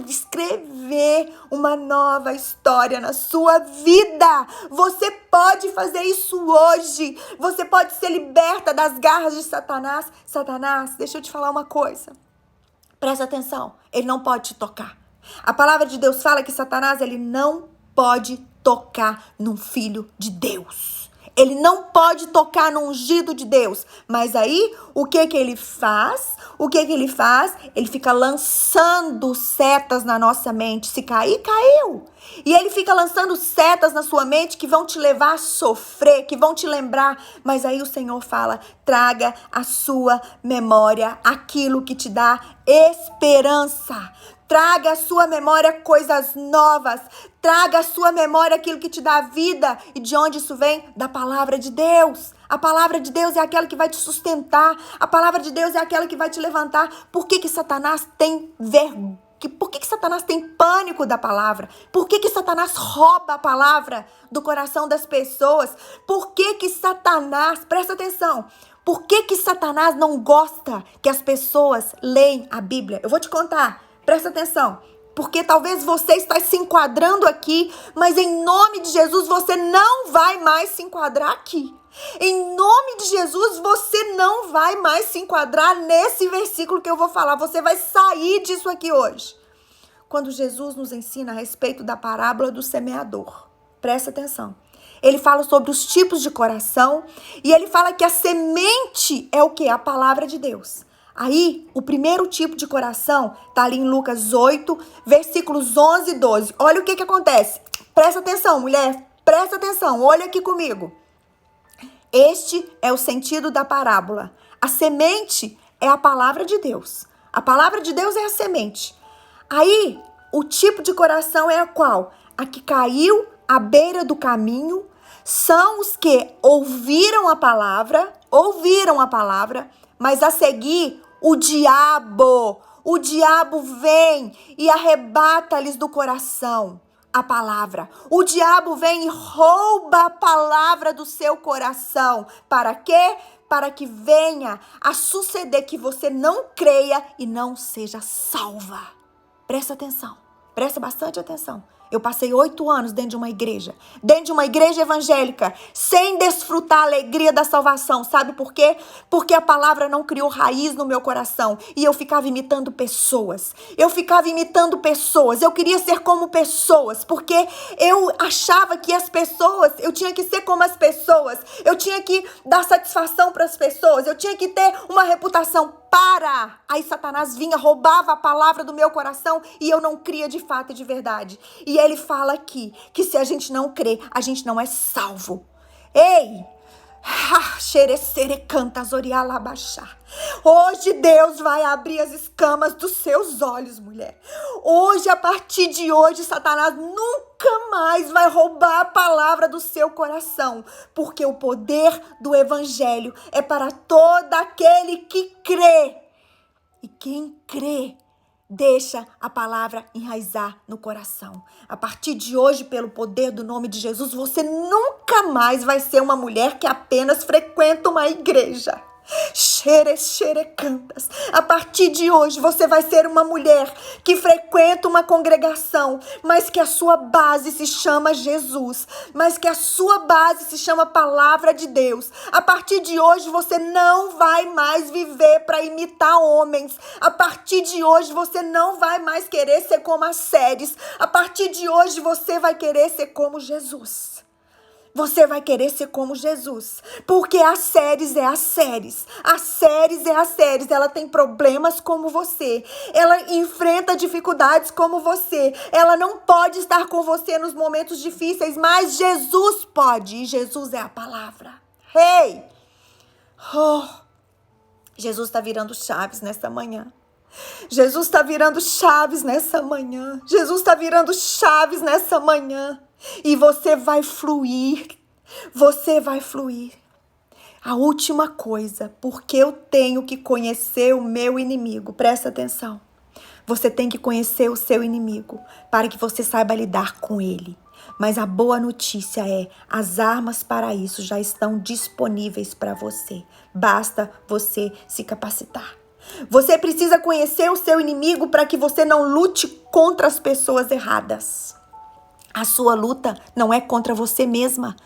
escrever uma nova história na sua vida. Você pode fazer isso hoje. Você pode ser liberta das garras de Satanás. Satanás, deixa eu te falar uma coisa. Presta atenção. Ele não pode te tocar. A palavra de Deus fala que Satanás, ele não pode tocar num filho de Deus. Ele não pode tocar no ungido de Deus. Mas aí, o que ele faz? Ele fica lançando setas na nossa mente. Se cair, caiu. E ele fica lançando setas na sua mente que vão te levar a sofrer, que vão te lembrar. Mas aí o Senhor fala, traga à sua memória aquilo que te dá esperança. Traga à sua memória coisas novas. Traga à sua memória aquilo que te dá vida. E de onde isso vem? Da palavra de Deus. A palavra de Deus é aquela que vai te sustentar. A palavra de Deus é aquela que vai te levantar. Por que Satanás tem vergonha? Por que Satanás tem pânico da palavra? Por que Satanás rouba a palavra do coração das pessoas? Por que Satanás, presta atenção, por que Satanás não gosta que as pessoas leem a Bíblia? Eu vou te contar, presta atenção. Porque talvez você está se enquadrando aqui, mas em nome de Jesus você não vai mais se enquadrar aqui. Em nome de Jesus, você não vai mais se enquadrar nesse versículo que eu vou falar. Você vai sair disso aqui hoje. Quando Jesus nos ensina a respeito da parábola do semeador, presta atenção. Ele fala sobre os tipos de coração e ele fala que a semente é o quê? A palavra de Deus. Aí, o primeiro tipo de coração está ali em Lucas 8, versículos 11 e 12. Olha o que acontece. Presta atenção, mulher. Presta atenção. Olha aqui comigo. Este é o sentido da parábola. A semente é a palavra de Deus. A palavra de Deus é a semente. Aí, o tipo de coração é a qual? A que caiu à beira do caminho. São os que ouviram a palavra, mas a seguir o diabo vem e arrebata-lhes do coração a palavra. O diabo vem e rouba a palavra do seu coração. Para quê? Para que venha a suceder que você não creia e não seja salva. Presta atenção. Presta bastante atenção. Eu passei 8 anos dentro de uma igreja evangélica, sem desfrutar a alegria da salvação. Sabe por quê? Porque a palavra não criou raiz no meu coração. E eu ficava imitando pessoas. Eu queria ser como pessoas, porque eu achava que as pessoas, eu tinha que ser como as pessoas. Eu tinha que dar satisfação para as pessoas. Eu tinha que ter uma reputação. Aí Satanás vinha, roubava a palavra do meu coração e eu não cria de fato e de verdade. E ele fala aqui que se a gente não crê, a gente não é salvo. Ei! Hoje Deus vai abrir as escamas dos seus olhos, mulher. Hoje, a partir de hoje, Satanás nunca mais vai roubar a palavra do seu coração, porque o poder do evangelho é para todo aquele que crê. E quem crê deixa a palavra enraizar no coração. A partir de hoje, pelo poder do nome de Jesus, você nunca mais vai ser uma mulher que apenas frequenta uma igreja. Xerecantas. A partir de hoje você vai ser uma mulher que frequenta uma congregação, mas que a sua base se chama Jesus, mas que a sua base se chama Palavra de Deus. A partir de hoje você não vai mais viver para imitar homens. A partir de hoje você não vai mais querer ser como as séries. A partir de hoje você vai querer ser como Jesus. você vai querer ser como Jesus. Porque a Ceres é a Ceres. A Ceres é a Ceres. Ela tem problemas como você. Ela enfrenta dificuldades como você. Ela não pode estar com você nos momentos difíceis, mas Jesus pode. E Jesus é a palavra. Hey! Oh! Jesus está virando chaves nessa manhã. Jesus está virando chaves nessa manhã. Jesus está virando chaves nessa manhã. E você vai fluir. Você vai fluir. A última coisa, porque eu tenho que conhecer o meu inimigo. Presta atenção. Você tem que conhecer o seu inimigo para que você saiba lidar com ele. Mas a boa notícia é, as armas para isso já estão disponíveis para você. Basta você se capacitar. Você precisa conhecer o seu inimigo para que você não lute contra as pessoas erradas. A sua luta não é contra você mesma.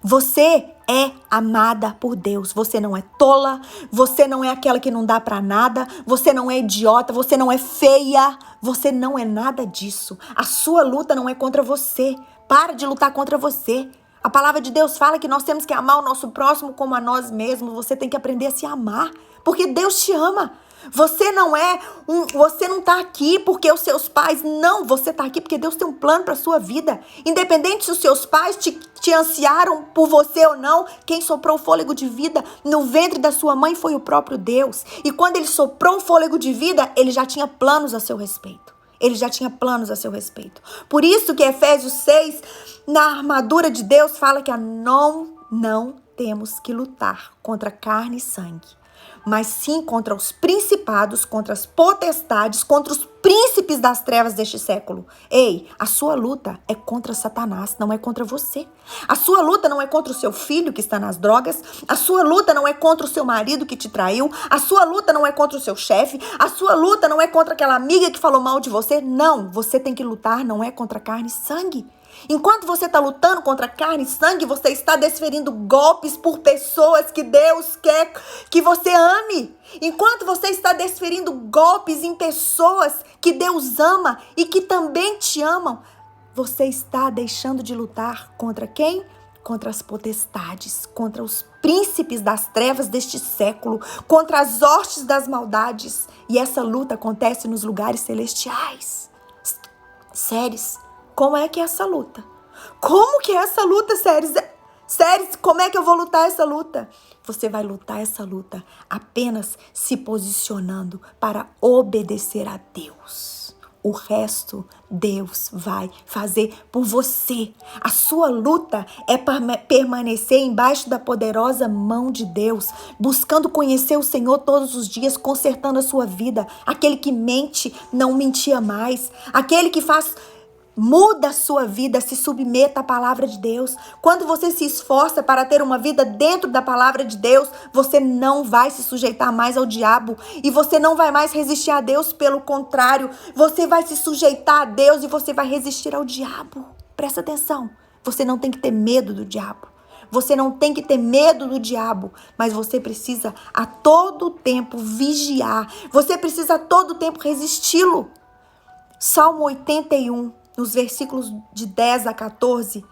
Você é amada por Deus. Você não é tola. Você não é aquela que não dá pra nada. Você não é idiota. Você não é feia. Você não é nada disso. A sua luta não é contra você. Para de lutar contra você. A palavra de Deus fala que nós temos que amar o nosso próximo como a nós mesmos. Você tem que aprender a se amar. Porque Deus te ama. Você não tá aqui porque os seus pais, não, você tá aqui porque Deus tem um plano para sua vida. Independente se os seus pais te ansiaram por você ou não, quem soprou o fôlego de vida no ventre da sua mãe foi o próprio Deus. E quando ele soprou o fôlego de vida, ele já tinha planos a seu respeito. Ele já tinha planos a seu respeito. Por isso que Efésios 6, na armadura de Deus, fala que não temos que lutar contra carne e sangue, mas sim contra os principados, contra as potestades, contra os príncipes das trevas deste século. Ei, a sua luta é contra Satanás, não é contra você. A sua luta não é contra o seu filho que está nas drogas. A sua luta não é contra o seu marido que te traiu. A sua luta não é contra o seu chefe. A sua luta não é contra aquela amiga que falou mal de você. Não, você tem que lutar, não é contra carne e sangue. Enquanto você está lutando contra carne e sangue, você está desferindo golpes por pessoas que Deus quer que você ame. Enquanto você está desferindo golpes em pessoas que Deus ama e que também te amam, você está deixando de lutar contra quem? Contra as potestades, contra os príncipes das trevas deste século, contra as hostes das maldades. E essa luta acontece nos lugares celestiais. Séries. Como é que é essa luta? Como que é essa luta, Séries? Séries, como é que eu vou lutar essa luta? Você vai lutar essa luta apenas se posicionando para obedecer a Deus. O resto, Deus vai fazer por você. A sua luta é permanecer embaixo da poderosa mão de Deus, buscando conhecer o Senhor todos os dias, consertando a sua vida. Aquele que mente, não mentia mais. Aquele que muda a sua vida, se submeta à palavra de Deus. Quando você se esforça para ter uma vida dentro da palavra de Deus, você não vai se sujeitar mais ao diabo e você não vai mais resistir a Deus. Pelo contrário, você vai se sujeitar a Deus e você vai resistir ao diabo. Presta atenção, você não tem que ter medo do diabo. Você não tem que ter medo do diabo, mas você precisa a todo tempo vigiar. Você precisa a todo tempo resisti-lo. Salmo 81. Nos versículos de 10 a 14,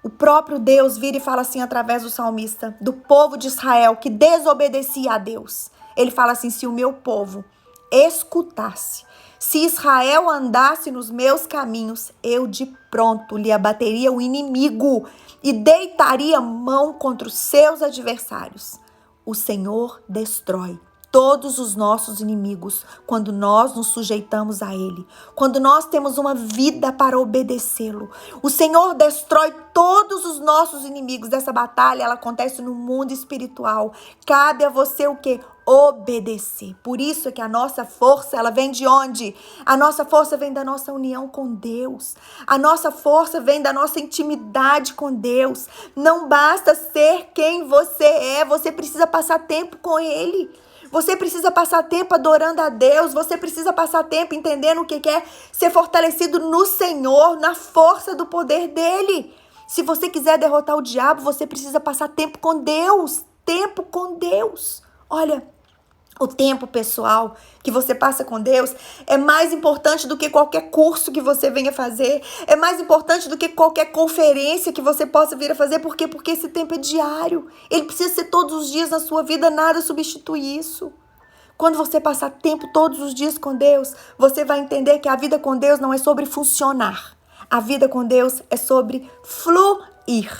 o próprio Deus vira e fala assim através do salmista, do povo de Israel que desobedecia a Deus. Ele fala assim, se o meu povo escutasse, se Israel andasse nos meus caminhos, eu de pronto lhe abateria o inimigo e deitaria mão contra os seus adversários. O Senhor destrói todos os nossos inimigos quando nós nos sujeitamos a Ele, quando nós temos uma vida para obedecê-lo. O Senhor destrói todos os nossos inimigos. Essa batalha, ela acontece no mundo espiritual. Cabe a você o quê? Obedecer. Por isso é que a nossa força, ela vem de onde? A nossa força vem da nossa união com Deus. A nossa força vem da nossa intimidade com Deus. Não basta ser quem você é, você precisa passar tempo com Ele. Você precisa passar tempo adorando a Deus. Você precisa passar tempo entendendo o que é ser fortalecido no Senhor, na força do poder dEle. Se você quiser derrotar o diabo, você precisa passar tempo com Deus. Tempo com Deus. Olha O tempo pessoal que você passa com Deus é mais importante do que qualquer curso que você venha fazer. É mais importante do que qualquer conferência que você possa vir a fazer. Por quê? Porque esse tempo é diário. Ele precisa ser todos os dias na sua vida. Nada substitui isso. Quando você passar tempo todos os dias com Deus, você vai entender que a vida com Deus não é sobre funcionar. A vida com Deus é sobre fluir.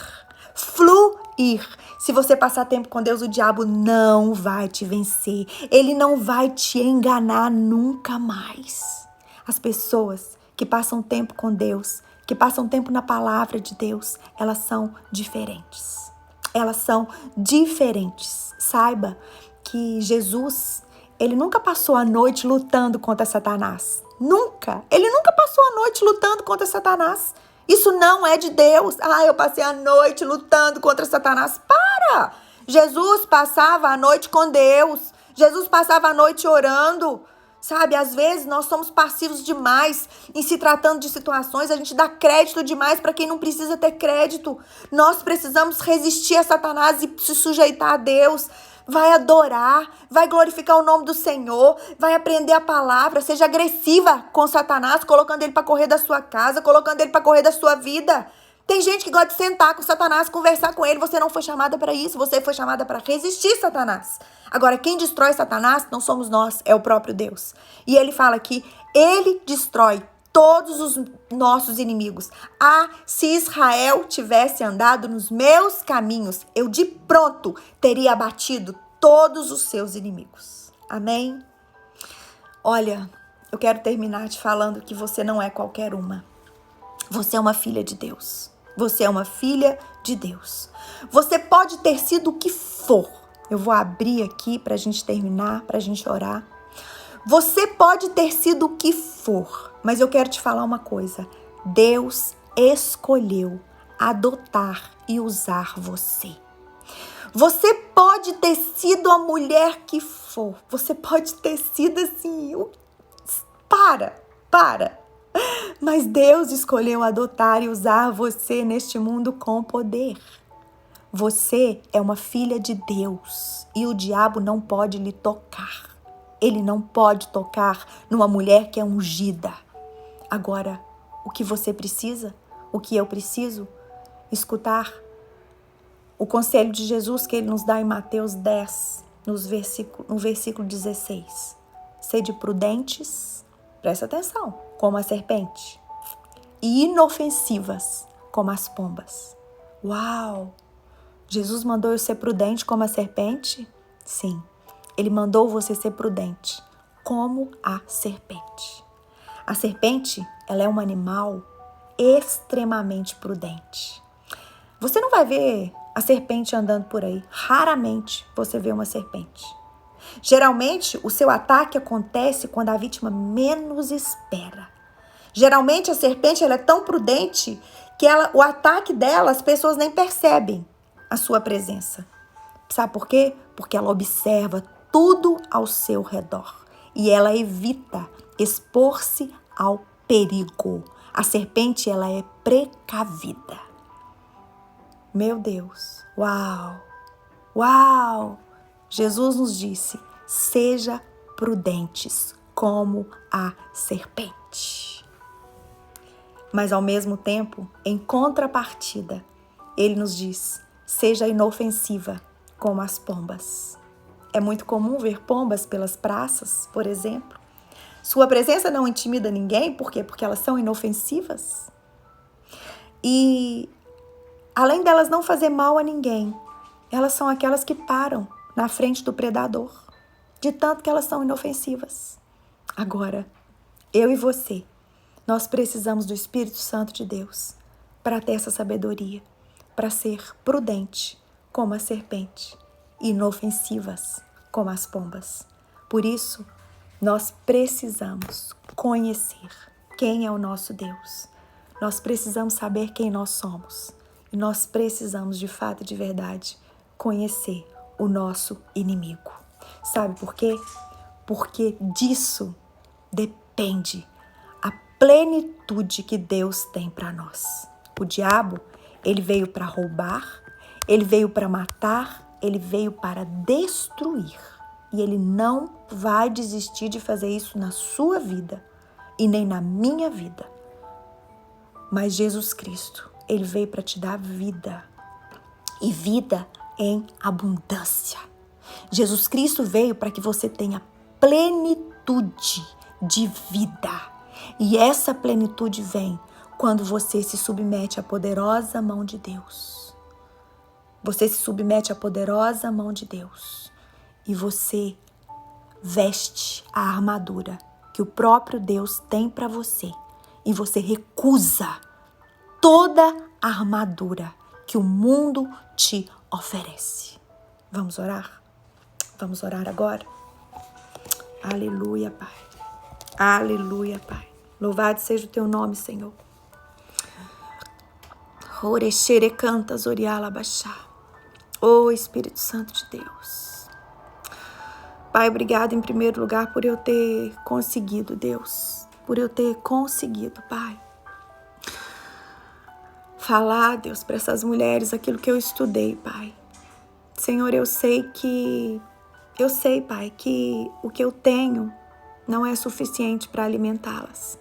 Fluir. Se você passar tempo com Deus, o diabo não vai te vencer. Ele não vai te enganar nunca mais. As pessoas que passam tempo com Deus, que passam tempo na palavra de Deus, elas são diferentes. Elas são diferentes. Saiba que Jesus, ele nunca passou a noite lutando contra Satanás. Nunca. Ele nunca passou a noite lutando contra Satanás. Isso não é de Deus. Eu passei a noite lutando contra Satanás. Para! Jesus passava a noite com Deus. Jesus passava a noite orando. Sabe, às vezes nós somos passivos demais em se tratando de situações. A gente dá crédito demais para quem não precisa ter crédito. Nós precisamos resistir a Satanás e se sujeitar a Deus. Vai adorar, vai glorificar o nome do Senhor, vai aprender a palavra, seja agressiva com Satanás, colocando ele para correr da sua casa, colocando ele para correr da sua vida. Tem gente que gosta de sentar com Satanás, conversar com ele. Você não foi chamada para isso, você foi chamada para resistir Satanás. Agora, quem destrói Satanás não somos nós, é o próprio Deus. E ele fala que ele destrói todos os nossos inimigos. Se Israel tivesse andado nos meus caminhos, eu de pronto teria abatido todos os seus inimigos. Amém? Olha, eu quero terminar te falando que você não é qualquer uma. Você é uma filha de Deus. Você é uma filha de Deus. Você pode ter sido o que for. Eu vou abrir aqui para a gente terminar, para a gente orar. Você pode ter sido o que for, mas eu quero te falar uma coisa. Deus escolheu adotar e usar você. Você pode ter sido a mulher que for. Você pode ter sido assim. Para. Mas Deus escolheu adotar e usar você neste mundo com poder. Você é uma filha de Deus e o diabo não pode lhe tocar. Ele não pode tocar numa mulher que é ungida. Agora, o que você precisa, o que eu preciso, escutar o conselho de Jesus que ele nos dá em Mateus 10, no versículo 16. Sede prudentes, presta atenção, como a serpente, e inofensivas, como as pombas. Uau! Jesus mandou eu ser prudente como a serpente? Sim. Ele mandou você ser prudente, como a serpente. A serpente, ela é um animal extremamente prudente. Você não vai ver a serpente andando por aí. Raramente você vê uma serpente. Geralmente, o seu ataque acontece quando a vítima menos espera. Geralmente, a serpente ela é tão prudente que o ataque dela, as pessoas nem percebem a sua presença. Sabe por quê? Porque ela observa tudo ao seu redor e ela evita expor-se ao perigo. A serpente, ela é precavida. Meu Deus, uau! Jesus nos disse, seja prudentes como a serpente. Mas ao mesmo tempo, em contrapartida, ele nos diz, seja inofensiva como as pombas. É muito comum ver pombas pelas praças, por exemplo. Sua presença não intimida ninguém, por quê? Porque elas são inofensivas. E além delas não fazer mal a ninguém, elas são aquelas que param na frente do predador, de tanto que elas são inofensivas. Agora, eu e você, nós precisamos do Espírito Santo de Deus para ter essa sabedoria, para ser prudente como a serpente, inofensivas como as pombas. Por isso, nós precisamos conhecer quem é o nosso Deus. Nós precisamos saber quem nós somos. E nós precisamos, de fato e de verdade, conhecer o nosso inimigo. Sabe por quê? Porque disso depende a plenitude que Deus tem para nós. O diabo, ele veio para roubar, ele veio para matar, ele veio para destruir. E Ele não vai desistir de fazer isso na sua vida e nem na minha vida. Mas Jesus Cristo, Ele veio para te dar vida. E vida em abundância. Jesus Cristo veio para que você tenha plenitude de vida. E essa plenitude vem quando você se submete à poderosa mão de Deus. Você se submete à poderosa mão de Deus. E você veste a armadura que o próprio Deus tem para você. E você recusa toda a armadura que o mundo te oferece. Vamos orar? Vamos orar agora? Aleluia, Pai. Aleluia, Pai. Louvado seja o teu nome, Senhor. Orechere cantas oriala baixá. Ô Espírito Santo de Deus. Pai, obrigado em primeiro lugar por eu ter conseguido, Deus. Por eu ter conseguido, Pai. Falar, Deus, para essas mulheres aquilo que eu estudei, Pai. Senhor, eu sei, Pai, que o que eu tenho não é suficiente para alimentá-las.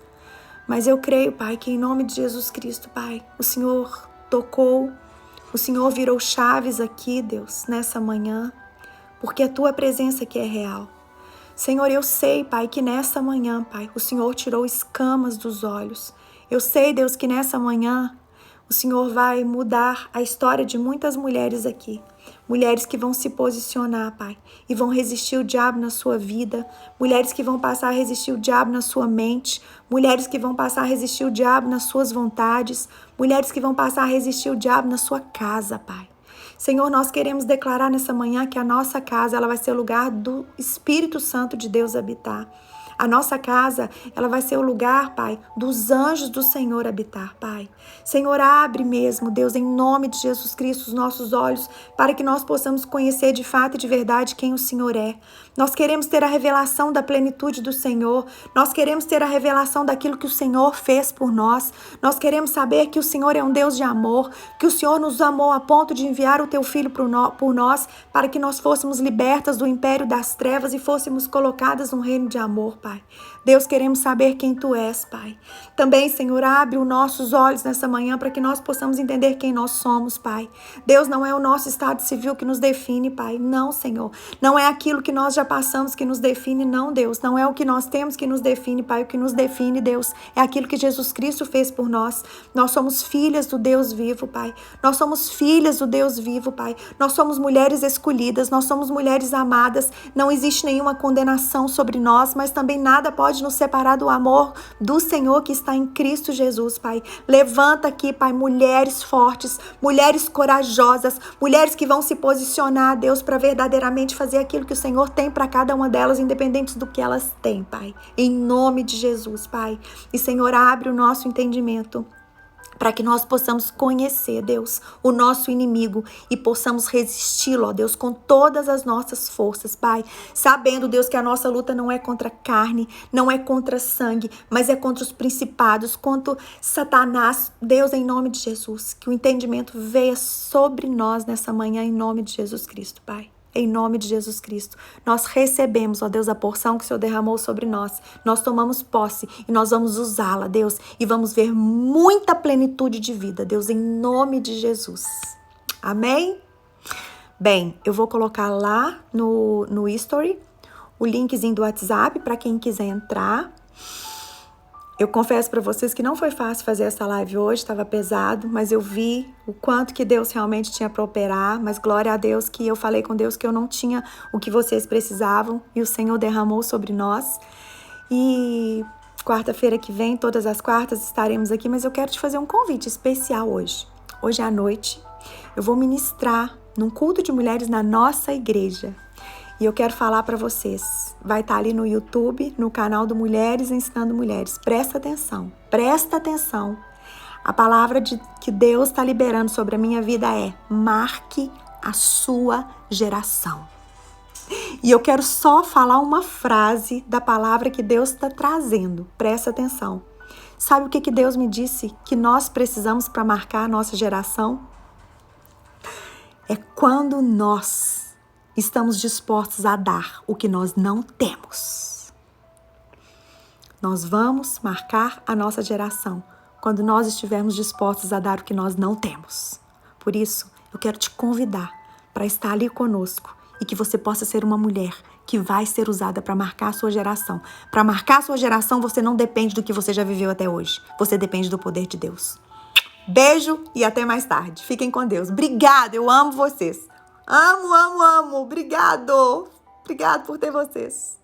Mas eu creio, Pai, que em nome de Jesus Cristo, Pai, o Senhor tocou, o Senhor virou chaves aqui, Deus, nessa manhã, porque a Tua presença aqui é real. Senhor, eu sei, Pai, que nessa manhã, Pai, o Senhor tirou escamas dos olhos. Eu sei, Deus, que nessa manhã o Senhor vai mudar a história de muitas mulheres aqui. Mulheres que vão se posicionar, Pai, e vão resistir o diabo na sua vida. Mulheres que vão passar a resistir o diabo na sua mente. Mulheres que vão passar a resistir o diabo nas suas vontades. Mulheres que vão passar a resistir o diabo na sua casa, Pai. Senhor, nós queremos declarar nessa manhã que a nossa casa ela vai ser o lugar do Espírito Santo de Deus habitar. A nossa casa, ela vai ser o lugar, Pai, dos anjos do Senhor habitar, Pai. Senhor, abre mesmo, Deus, em nome de Jesus Cristo, os nossos olhos, para que nós possamos conhecer de fato e de verdade quem o Senhor é. Nós queremos ter a revelação da plenitude do Senhor. Nós queremos ter a revelação daquilo que o Senhor fez por nós. Nós queremos saber que o Senhor é um Deus de amor, que o Senhor nos amou a ponto de enviar o Teu Filho por nós, para que nós fôssemos libertas do império das trevas e fôssemos colocadas num reino de amor, Pai. Deus, queremos saber quem Tu és, Pai. Também, Senhor, abre os nossos olhos nessa manhã para que nós possamos entender quem nós somos, Pai. Deus, não é o nosso estado civil que nos define, Pai. Não, Senhor. Não é aquilo que nós já passamos que nos define, não, Deus. Não é o que nós temos que nos define, Pai. O que nos define, Deus, é aquilo que Jesus Cristo fez por nós. Nós somos filhas do Deus vivo, Pai. Nós somos filhas do Deus vivo, Pai. Nós somos mulheres escolhidas, nós somos mulheres amadas. Não existe nenhuma condenação sobre nós, mas também nada pode nos separar do amor do Senhor que está em Cristo Jesus, Pai. Levanta aqui, Pai, mulheres fortes, mulheres corajosas, mulheres que vão se posicionar, Deus, para verdadeiramente fazer aquilo que o Senhor tem para cada uma delas, independente do que elas têm, Pai. Em nome de Jesus, Pai. E, Senhor, abre o nosso entendimento para que nós possamos conhecer, Deus, o nosso inimigo e possamos resisti-lo, ó Deus, com todas as nossas forças, Pai. Sabendo, Deus, que a nossa luta não é contra carne, não é contra sangue, mas é contra os principados, contra Satanás. Deus, em nome de Jesus, que o entendimento venha sobre nós nessa manhã, em nome de Jesus Cristo, Pai. Em nome de Jesus Cristo, nós recebemos, ó Deus, a porção que o Senhor derramou sobre nós. Nós tomamos posse e nós vamos usá-la, Deus, e vamos ver muita plenitude de vida, Deus, em nome de Jesus. Amém? Bem, eu vou colocar lá no history o linkzinho do WhatsApp para quem quiser entrar. Eu confesso para vocês que não foi fácil fazer essa live hoje, estava pesado, mas eu vi o quanto que Deus realmente tinha para operar, mas glória a Deus que eu falei com Deus que eu não tinha o que vocês precisavam e o Senhor derramou sobre nós. E quarta-feira que vem, todas as quartas, estaremos aqui, mas eu quero te fazer um convite especial hoje. Hoje à noite, eu vou ministrar num culto de mulheres na nossa igreja. E eu quero falar para vocês, vai estar ali no YouTube, no canal do Mulheres Ensinando Mulheres. Presta atenção, presta atenção. A palavra que Deus está liberando sobre a minha vida é: marque a sua geração. E eu quero só falar uma frase da palavra que Deus está trazendo. Presta atenção. Sabe o que Deus me disse que nós precisamos para marcar a nossa geração? É quando nós estamos dispostos a dar o que nós não temos. Nós vamos marcar a nossa geração quando nós estivermos dispostos a dar o que nós não temos. Por isso, eu quero te convidar para estar ali conosco e que você possa ser uma mulher que vai ser usada para marcar a sua geração. Para marcar a sua geração, você não depende do que você já viveu até hoje. Você depende do poder de Deus. Beijo e até mais tarde. Fiquem com Deus. Obrigada, eu amo vocês. Amo, amo, amo. Obrigado. Obrigado por ter vocês.